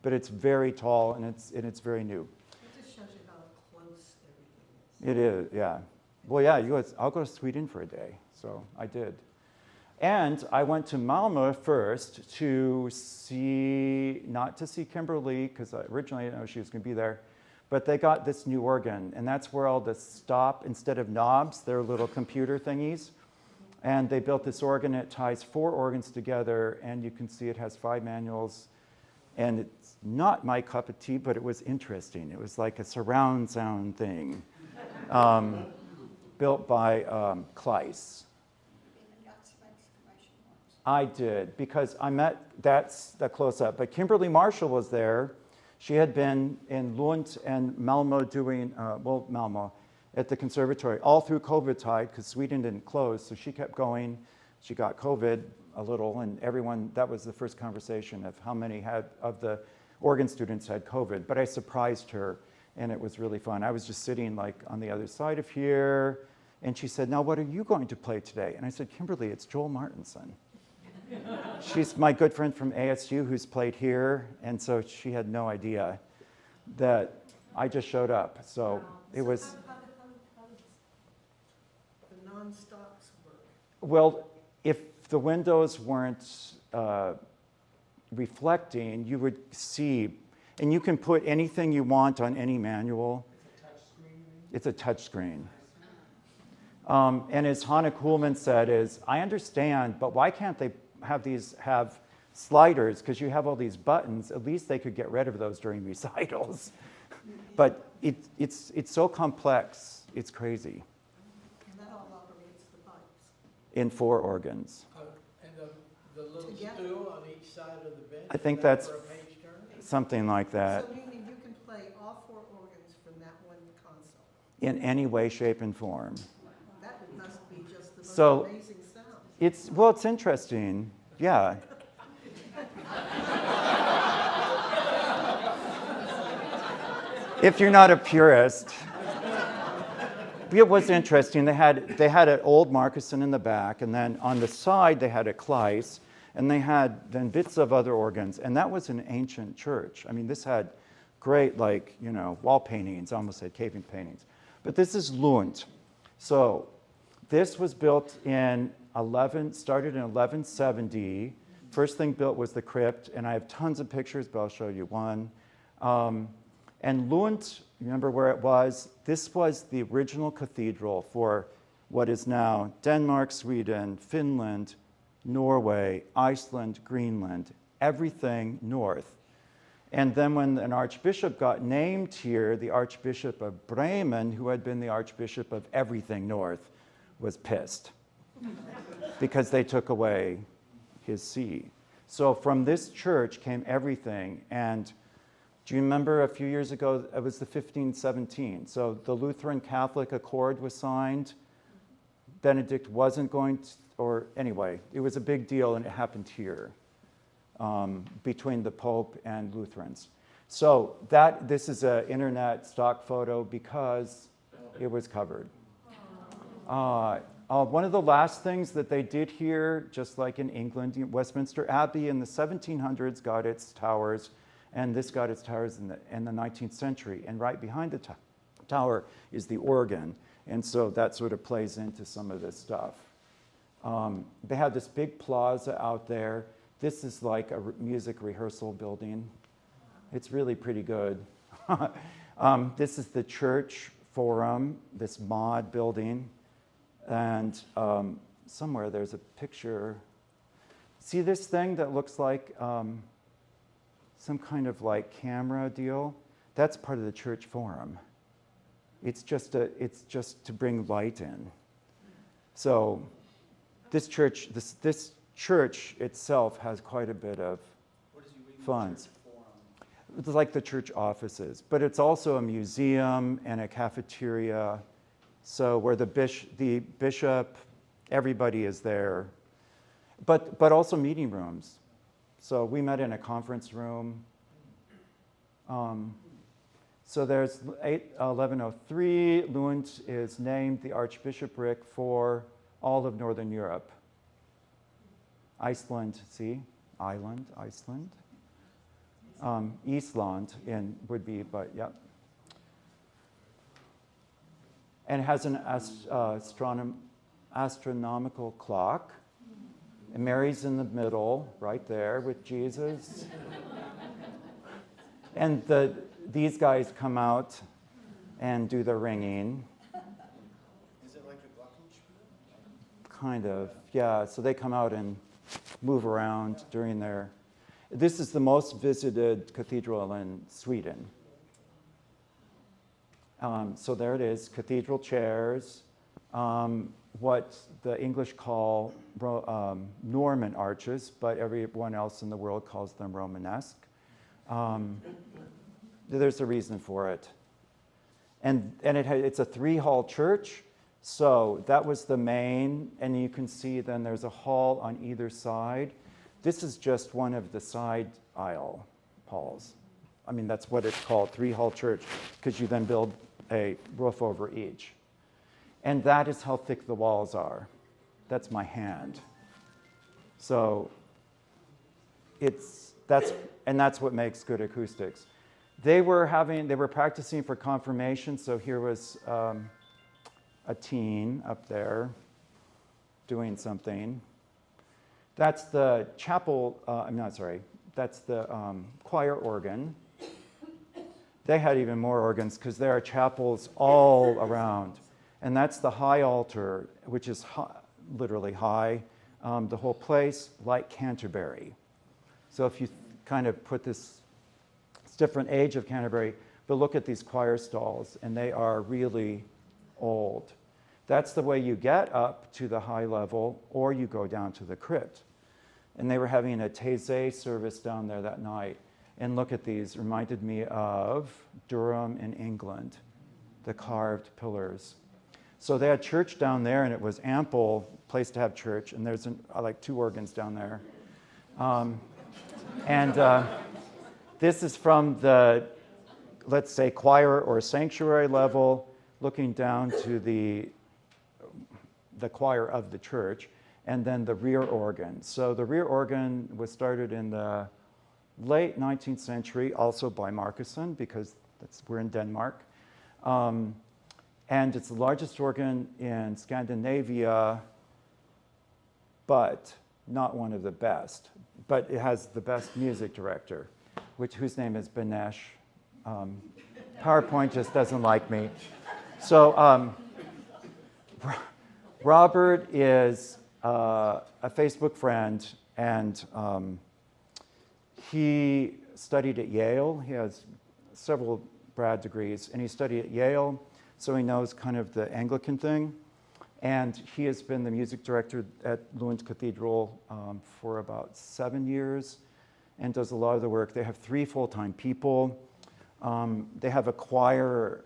Speaker 1: But it's very tall, and it's very new.
Speaker 5: It just shows you how close everything is.
Speaker 1: It is, yeah. Well, yeah, I'll go to Sweden for a day, so I did. And I went to Malmö first to see, not to see Kimberly, because originally I didn't know she was going to be there, but they got this new organ, and that's where all the stop, instead of knobs, they're little computer thingies. And they built this organ, it ties 4 organs together, and you can see it has 5 manuals. And it's not my cup of tea, but it was interesting. It was like a surround sound thing built by Kleiss. I did, because I met, that's the close-up. But Kimberly Marshall was there. She had been in Lund and Malmö doing, Malmö, at the conservatory all through COVID time, because Sweden didn't close, so she kept going. She got COVID a little, and everyone, that was the first conversation of how many of the organ students had COVID. But I surprised her, and it was really fun. I was just sitting like on the other side of here, and she said, "Now what are you going to play today?" And I said, "Kimberly, it's Joel Martinson." She's my good friend from ASU who's played here, and so she had no idea that I just showed up. So it was...
Speaker 5: How does the non-stops work?
Speaker 1: Well, if the windows weren't reflecting, you would see, and you can put anything you want on any manual. It's a touch screen. And as Hannah Kuhlman said, I understand, but why can't they have sliders? Because you have all these buttons. At least they could get rid of those during recitals. But it's so complex, it's crazy.
Speaker 5: And that all operates the pipes.
Speaker 1: In 4 organs.
Speaker 5: And the little stool on each side of the bench?
Speaker 1: I think
Speaker 5: is that
Speaker 1: that's
Speaker 5: for a page turn?
Speaker 1: something like that.
Speaker 5: So meaning you can play all 4 organs from that one console?
Speaker 1: In any way, shape, and form.
Speaker 5: That must be just the most
Speaker 1: So,
Speaker 5: amazing sound.
Speaker 1: It's interesting, yeah. If you're not a purist. It was interesting. They had an old Martinson in the back, and then on the side they had a Kleiss, And they had then bits of other organs. And that was an ancient church. I mean, this had great, like, wall paintings, almost had cave paintings. But this is Lund. So this was built started in 1170. First thing built was the crypt, and I have tons of pictures, but I'll show you one. And Lund, remember where it was? This was the original cathedral for what is now Denmark, Sweden, Finland, Norway, Iceland, Greenland, everything north. And then when an archbishop got named here, the Archbishop of Bremen, who had been the Archbishop of everything north, was pissed because they took away his see. So from this church came everything. And do you remember a few years ago, it was the 1517. So the Lutheran Catholic Accord was signed. Benedict wasn't going to, or anyway, it was a big deal, and it happened here between the Pope and Lutherans. So this is an internet stock photo because it was covered. One of the last things that they did here, just like in England, Westminster Abbey in the 1700s got its towers, and this got its towers in the 19th century. And right behind the tower is the organ. And so that sort of plays into some of this stuff. They have this big plaza out there. This is like a music rehearsal building. It's really pretty good. This is the church forum, this mod building. And somewhere there's a picture. See this thing that looks like some kind of like camera deal? That's part of the church forum. It's just to bring light in. So this church itself has quite a bit of funds. It's like the church offices, but it's also a museum and a cafeteria. So where the bishop, everybody is there, but also meeting rooms. So we met in a conference room. So there's 1103. Lund is named the archbishopric for all of Northern Europe. Iceland, see? Iceland. Eastland would be, but yeah. And it has an astronomical clock. And Mary's in the middle, right there with Jesus. And these guys come out and do the ringing.
Speaker 3: Is it like a glockenspiel?
Speaker 1: Kind of, yeah. So they come out and move around during their... This is the most visited cathedral in Sweden. So there it is, cathedral chairs, what the English call Norman arches, but everyone else in the world calls them Romanesque. There's a reason for it. And it's a 3-hall church, so that was the main, and you can see then there's a hall on either side. This is just one of the side aisle halls. I mean, that's what it's called, 3-hall church, because you then build a roof over each. And that is how thick the walls are. That's my hand. So that's what makes good acoustics. They were practicing for confirmation, so here was a teen up there doing something. That's the chapel, that's the choir organ. They had even more organs because there are chapels all around. And that's the high altar, which is literally high. The whole place, like Canterbury. So if you kind of put this, it's different age of Canterbury, but look at these choir stalls, and they are really old. That's the way you get up to the high level, or you go down to the crypt. And they were having a Taizé service down there that night. And look at these, reminded me of Durham in England, the carved pillars. So they had church down there, and it was ample place to have church. And there's like 2 organs down there. This is from the, let's say, choir or sanctuary level, looking down to the choir of the church. and then the rear organ. So the rear organ was started in the late 19th century, also by Martinson, because we're in Denmark. And it's the largest organ in Scandinavia, but not one of the best. But it has the best music director, whose name is Banesh. PowerPoint just doesn't like me. So Robert is a Facebook friend, and he studied at Yale. He has several grad degrees, and he studied at Yale, so he knows kind of the Anglican thing. And he has been the music director at Lund Cathedral for about 7 years and does a lot of the work. They have 3 full-time people. They have a choir.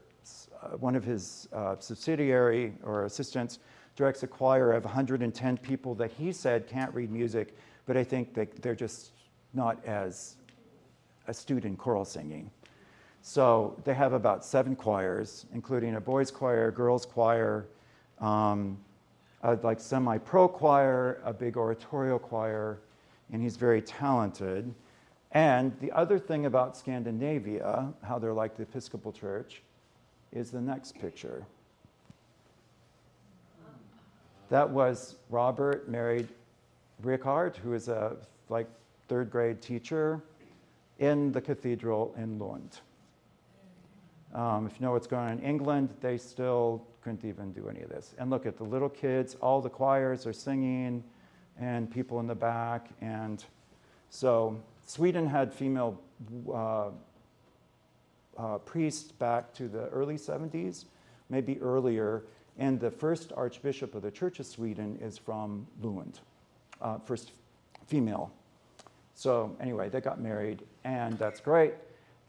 Speaker 1: One of his subsidiary or assistants directs a choir of 110 people that he said can't read music, but I think that they're just not as astute in choral singing. So they have about 7 choirs, including a boys' choir, a girls' choir, a like semi-pro choir, a big oratorio choir, and he's very talented. And the other thing about Scandinavia, how they're like the Episcopal Church, is the next picture. That was Robert married Richard, who is a like 3rd grade teacher in the cathedral in Lund. If you know what's going on in England, they still couldn't even do any of this. And look at the little kids, all the choirs are singing, and people in the back. And so Sweden had female priests back to the early 70s, maybe earlier. And the first archbishop of the Church of Sweden is from Lund, first female. So anyway, they got married, and that's great.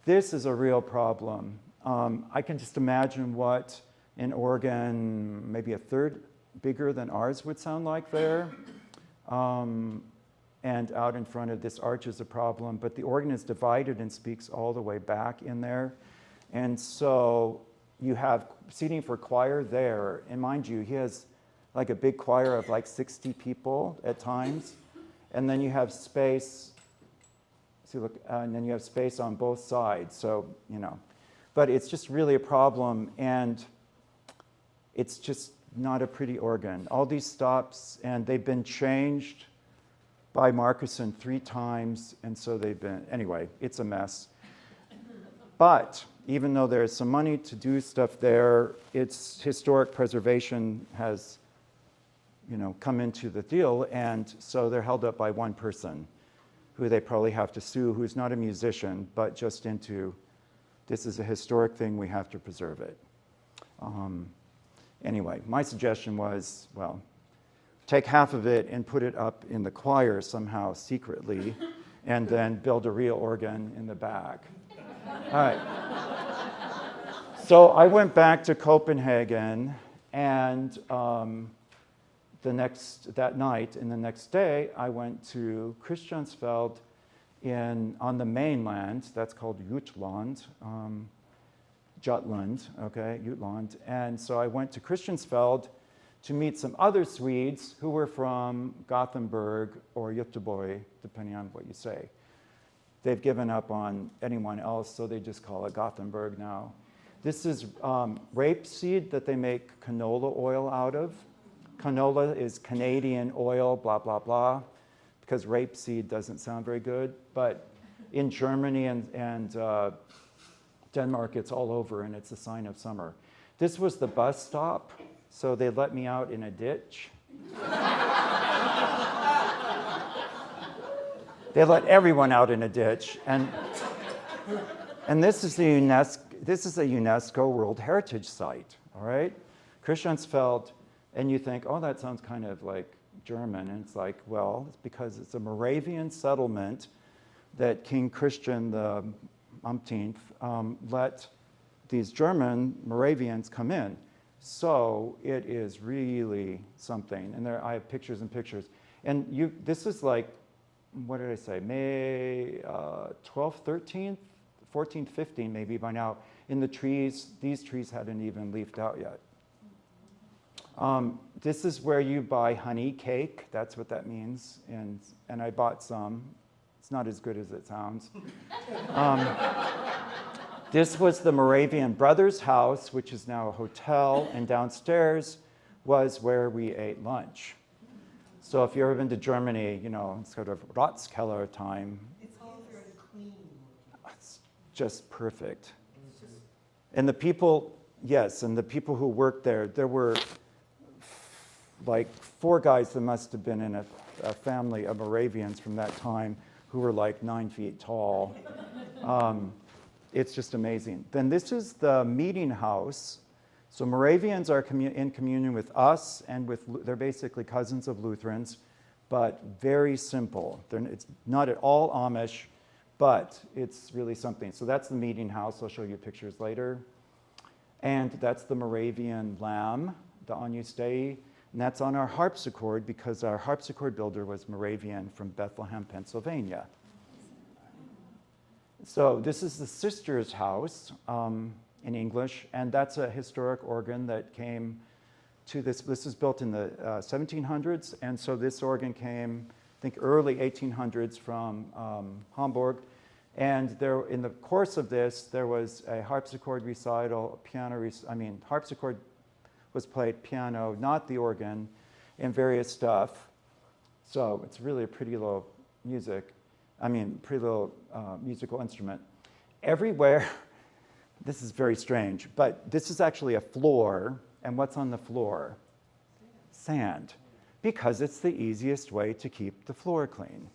Speaker 1: This is a real problem. I can just imagine what an organ, maybe a 1/3 bigger than ours, would sound like there. And out in front of this arch is a problem, but the organ is divided and speaks all the way back in there. And so you have seating for choir there, and mind you, he has like a big choir of like 60 people at times, and then you have space. See, look, and then you have space on both sides. So but it's just really a problem, and it's just not a pretty organ. All these stops, and they've been changed by Martinson 3 times, and so they've been, anyway, it's a mess. But even though there's some money to do stuff there, its historic preservation has, come into the deal, and so they're held up by one person who they probably have to sue, who's not a musician, but just into, this is a historic thing, we have to preserve it. Anyway, my suggestion was, well, take half of it and put it up in the choir somehow secretly, and then build a real organ in the back. All right. So I went back to Copenhagen, and that night and the next day, I went to Christiansfeld on the mainland. That's called Jutland. Jutland, okay, Jutland. And so I went to Christiansfeld to meet some other Swedes who were from Gothenburg or Göteborg, depending on what you say. They've given up on anyone else, so they just call it Gothenburg now. This is rapeseed that they make canola oil out of. Canola is Canadian oil, blah, blah, blah, because rapeseed doesn't sound very good. But in Germany and Denmark, it's all over, and it's a sign of summer. This was the bus stop, so they let me out in a ditch. They let everyone out in a ditch, and this is a UNESCO World Heritage Site, all right? Christiansfeld, and you think, oh, that sounds kind of like German, and it's like, well, it's because it's a Moravian settlement that King Christian the umpteenth let these German Moravians come in. So it is really something, and I have pictures and pictures. And this is like, what did I say, May 12th, 13th, 14th, 15th maybe by now. In the trees, these trees hadn't even leafed out yet. This is where you buy honey cake. That's what that means. And I bought some. It's not as good as it sounds. This was the Moravian Brothers' house, which is now a hotel. And downstairs was where we ate lunch. So if you've ever been to Germany, you know, it's sort of Ratskeller time.
Speaker 5: It's all very clean.
Speaker 1: It's just perfect. And the people, yes, and the people who worked there were like 4 guys that must have been in a family of Moravians from that time who were like 9 feet tall. It's just amazing. Then this is the meeting house. So Moravians are in communion with us, and they're basically cousins of Lutherans, but very simple. It's not at all Amish, but it's really something. So that's the meeting house. I'll show you pictures later. And that's the Moravian lamb, the Agnus Dei. And that's on our harpsichord because our harpsichord builder was Moravian from Bethlehem, Pennsylvania. So this is the sister's house in English, and that's a historic organ that came to this. This was built in the 1700s, and so this organ came, I think, early 1800s from Hamburg. And there, in the course of this, there was a harpsichord recital, harpsichord was played, piano, not the organ, and various stuff. So it's really a pretty little pretty little musical instrument. Everywhere, this is very strange, but this is actually a floor, and what's on the floor? Sand, because it's the easiest way to keep the floor clean.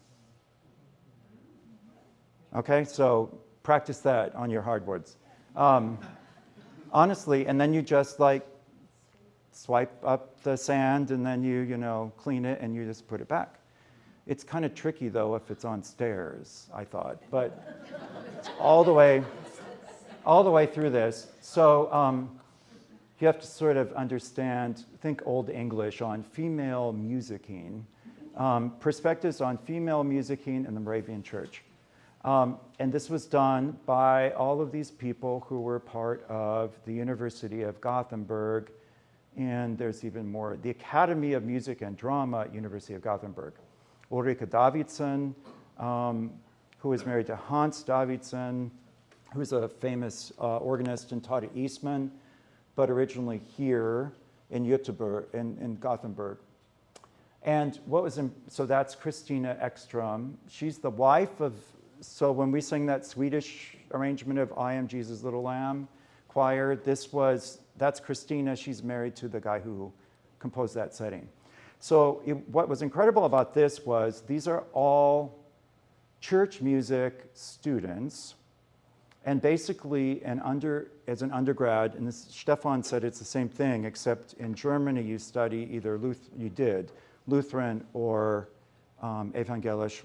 Speaker 1: Okay, so practice that on your hardboards. Honestly, and then you just like swipe up the sand, and then you clean it, and you just put it back. It's kind of tricky though if it's on stairs, I thought, but it's all the way through this. So you have to sort of understand, think Old English on female musicking, perspectives on female musicking in the Moravian Church. And this was done by all of these people who were part of the University of Gothenburg, and there's even more, the Academy of Music and Drama at University of Gothenburg. Ulrika Davidsson, who was married to Hans Davidsson, who's a famous organist and taught at Eastman, but originally here in Göteborg, in Gothenburg. And so that's Christina Ekström. She's the wife of, so when we sing that Swedish arrangement of I Am Jesus' Little Lamb choir, that's Christina. She's married to the guy who composed that setting. So what was incredible about this was these are all church music students, and basically as an undergrad, and Stefan said it's the same thing, except in Germany you study either Lutheran or Evangelisch,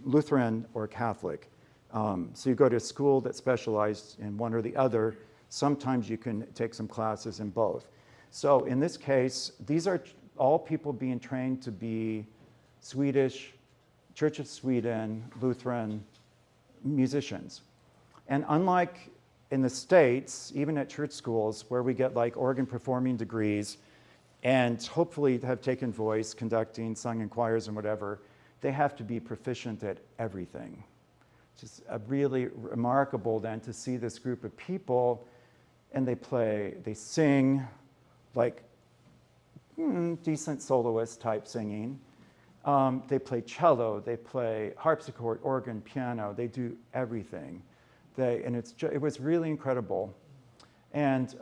Speaker 1: Lutheran or Catholic. So you go to a school that specialized in one or the other. Sometimes you can take some classes in both. So in this case, these are all people being trained to be Swedish, Church of Sweden, Lutheran musicians. And unlike in the States, even at church schools where we get like organ performing degrees and hopefully have taken voice, conducting, sung in choirs and whatever, they have to be proficient at everything. Just really remarkable then to see this group of people, and they sing like decent soloist type singing. They play cello, they play harpsichord, organ, piano, they do everything. It was really incredible. And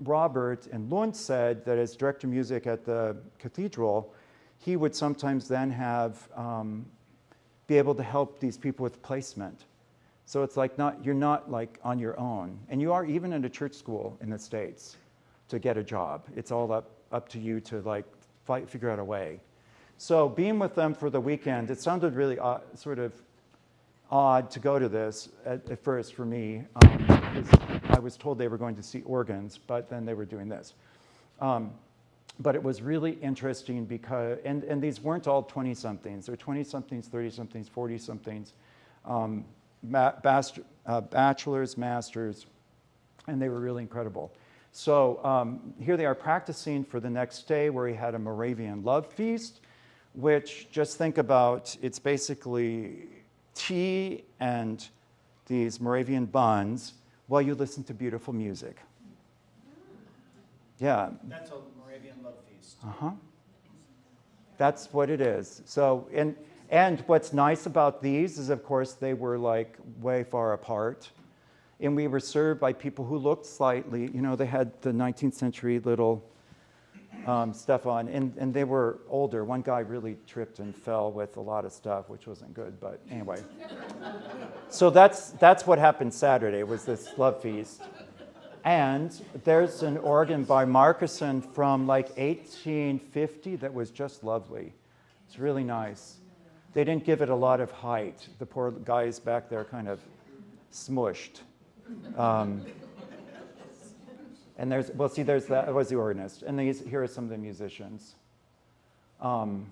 Speaker 1: Robert in Lund said that as director of music at the cathedral, he would sometimes then be able to help these people with placement. So it's like you're not like on your own. And you are even in a church school in the States to get a job. It's all up to you to like figure out a way. So being with them for the weekend, it sounded really sort of odd to go to this at first for me. I was told they were going to see organs, but then they were doing this. But it was really interesting because, and these weren't all 20-somethings. They're 20-somethings, 30-somethings, 40-somethings, bachelors, masters, and they were really incredible. So here they are practicing for the next day, where he had a Moravian love feast, which, just think about, it's basically tea and these Moravian buns while you listen to beautiful music. Yeah.
Speaker 2: That's a Moravian love feast.
Speaker 1: Uh-huh. That's what it is. So, and what's nice about these is, of course, they were like way far apart. And we were served by people who looked slightly, they had the 19th century little stuff on, and they were older. One guy really tripped and fell with a lot of stuff, which wasn't good, but anyway. So that's what happened Saturday, was this love feast. And there's an organ by Martinson from like 1850 that was just lovely. It's really nice. They didn't give it a lot of height. The poor guys back there kind of smushed. And there's that was the organist. And here are some of the musicians. And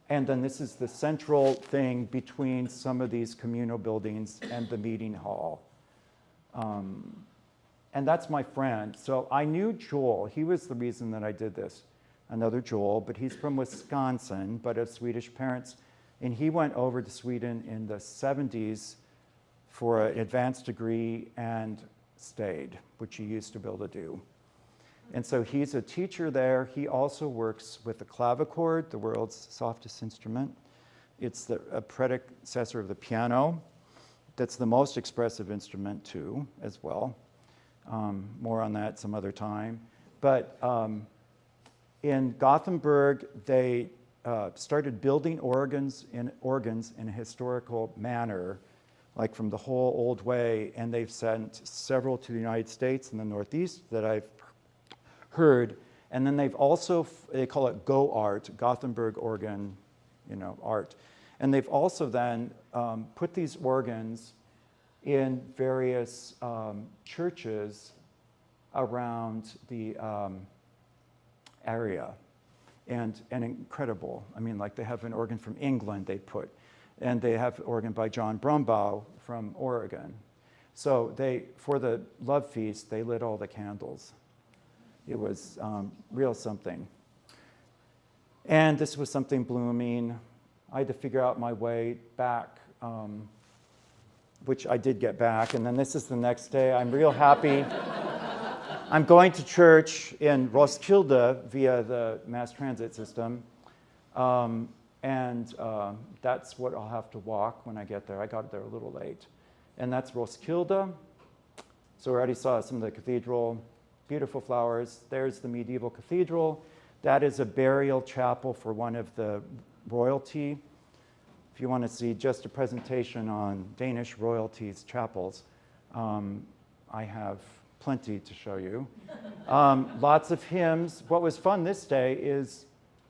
Speaker 1: then this is the central thing between some of these communal buildings and the meeting hall. And that's my friend. So I knew Joel. He was the reason that I did this. Another Joel, but he's from Wisconsin, but of Swedish parents. And he went over to Sweden in the 70s for an advanced degree and stayed, which he used to be able to do. And so he's a teacher there. He also works with the clavichord, the world's softest instrument. It's a predecessor of the piano. That's the most expressive instrument too, as well. More on that some other time. But in Gothenburg, they started building organs in a historical manner, like from the whole old way, and they've sent several to the United States and the Northeast that I've heard. And then they've also, they call it Go Art, Gothenburg organ, art. And they've also then put these organs in various churches around the area. And incredible. I mean, like they have an organ from England they put, and they have an organ by John Brumbaugh from Oregon. So for the love feast, they lit all the candles. It was real something. And this was something blooming. I had to figure out my way back, which I did get back. And then this is the next day. I'm real happy. I'm going to church in Roskilde via the mass transit system. And that's what I'll have to walk when I get there. I got there a little late. And that's Roskilde. So we already saw some of the cathedral, beautiful flowers. There's the medieval cathedral. That is a burial chapel for one of the royalty. If you want to see just a presentation on Danish royalties' chapels, I have plenty to show you. Lots of hymns. What was fun this day is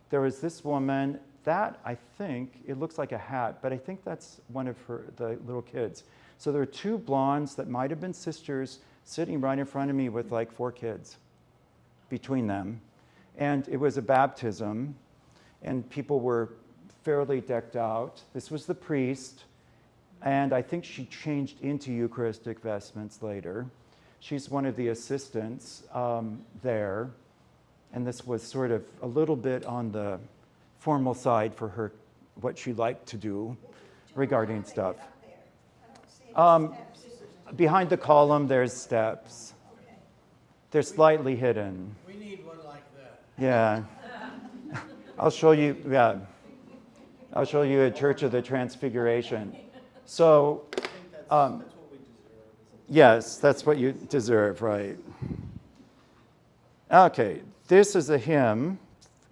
Speaker 1: there was this woman that I think, it looks like a hat, but I think that's one of the little kids. So there were two blondes that might have been sisters sitting right in front of me with like 4 kids between them. And it was a baptism, and people were fairly decked out. This was the priest, and I think she changed into Eucharistic vestments later. She's one of the assistants there, and this was sort of a little bit on the formal side for her, what she liked to do regarding stuff. Behind the column, there's steps. They're slightly hidden.
Speaker 5: We need one like that.
Speaker 1: Yeah. I'll show you, yeah. I'll show you a Church of the Transfiguration. So,
Speaker 2: I think that's what we deserve.
Speaker 1: yes, that's what you deserve, right. Okay, this is a hymn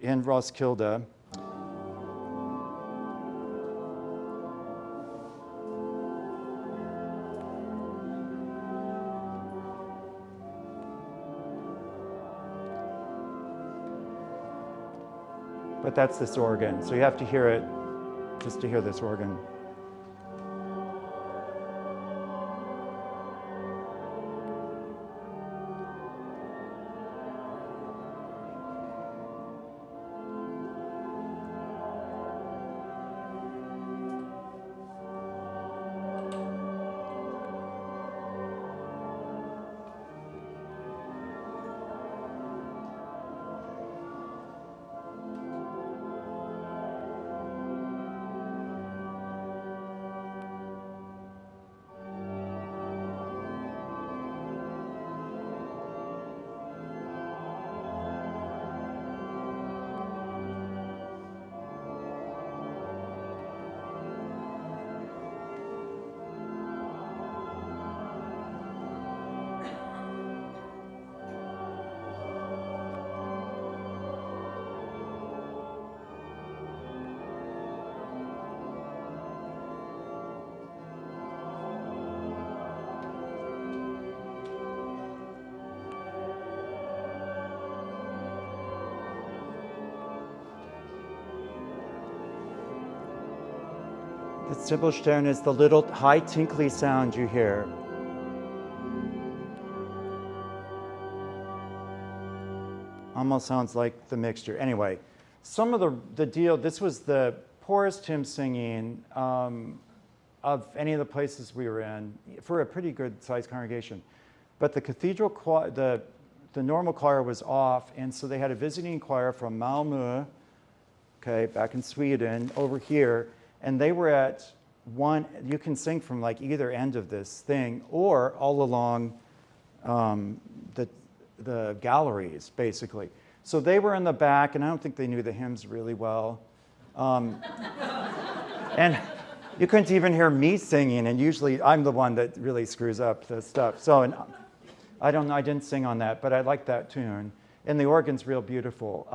Speaker 1: in Roskilde. But that's this organ, so you have to hear it just to hear this organ. The Zippelstern is the little high tinkly sound you hear. Almost sounds like the mixture. Anyway, some of the deal, this was the poorest hymn singing of any of the places we were in for a pretty good sized congregation. But the cathedral choir, the normal choir was off, and so they had a visiting choir from Malmö, okay, back in Sweden, over here, and they were at one, you can sing from like either end of this thing, or all along the galleries, basically. So they were in the back, and I don't think they knew the hymns really well. And you couldn't even hear me singing, and usually I'm the one that really screws up the stuff. So and I didn't sing on that, but I like that tune. And the organ's real beautiful.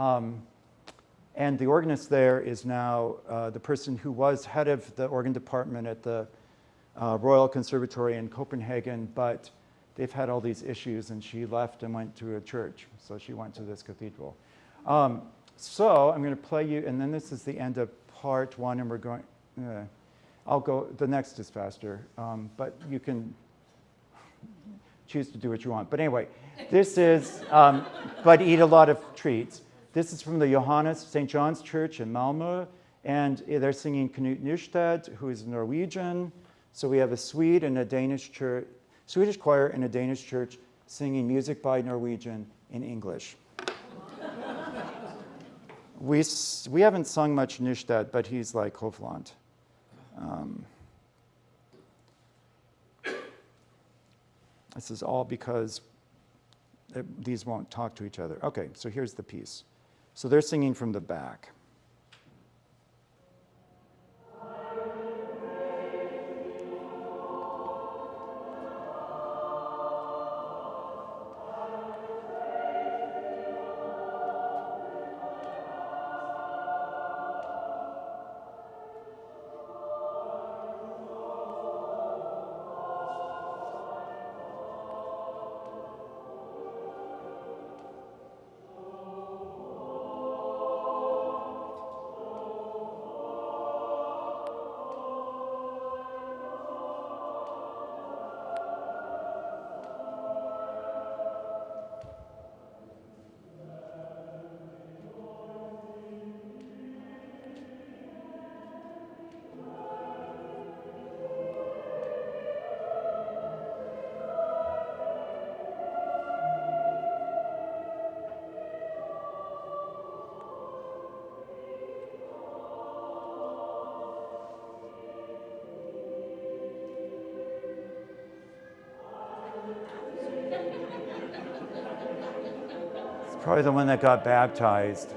Speaker 1: And the organist there is now the person who was head of the organ department at the Royal Conservatory in Copenhagen, but they've had all these issues, and she left and went to a church. So she went to this cathedral. So I'm going to play you, and then this is the end of part one, and we're going, I'll go, the next is faster, but you can choose to do what you want. But anyway, this is, but eat a lot of treats. This is from the Johannes St. John's Church in Malmö, and they're singing Knut Nystedt, who is Norwegian. So we have a Swede and a Danish church, Swedish choir and a Danish church singing music by Norwegian in English. We haven't sung much Nystedt, but he's like Hofland. This is all because these won't talk to each other. Okay, so here's the piece. So they're singing from the back. Probably the one that got baptized.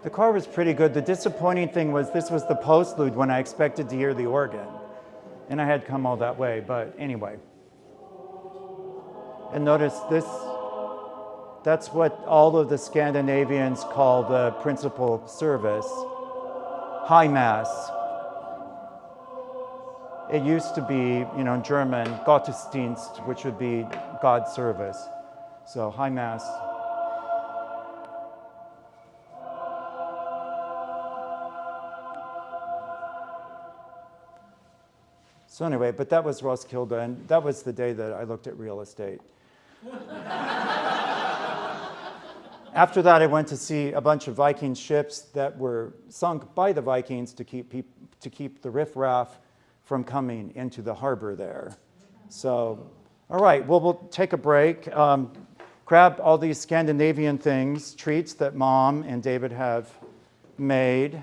Speaker 1: The choir was pretty good. The disappointing thing was this was the postlude when I expected to hear the organ. And I had come all that way, but anyway. And notice this, that's what all of the Scandinavians call the principal service, High Mass. It used to be, in German, Gottesdienst, which would be God's service. So, High Mass. So anyway, but that was Roskilde, and that was the day that I looked at real estate. After that, I went to see a bunch of Viking ships that were sunk by the Vikings to keep the riffraff from coming into the harbor there. So, all right, well, we'll take a break. Grab all these Scandinavian things, treats that Mom and David have made.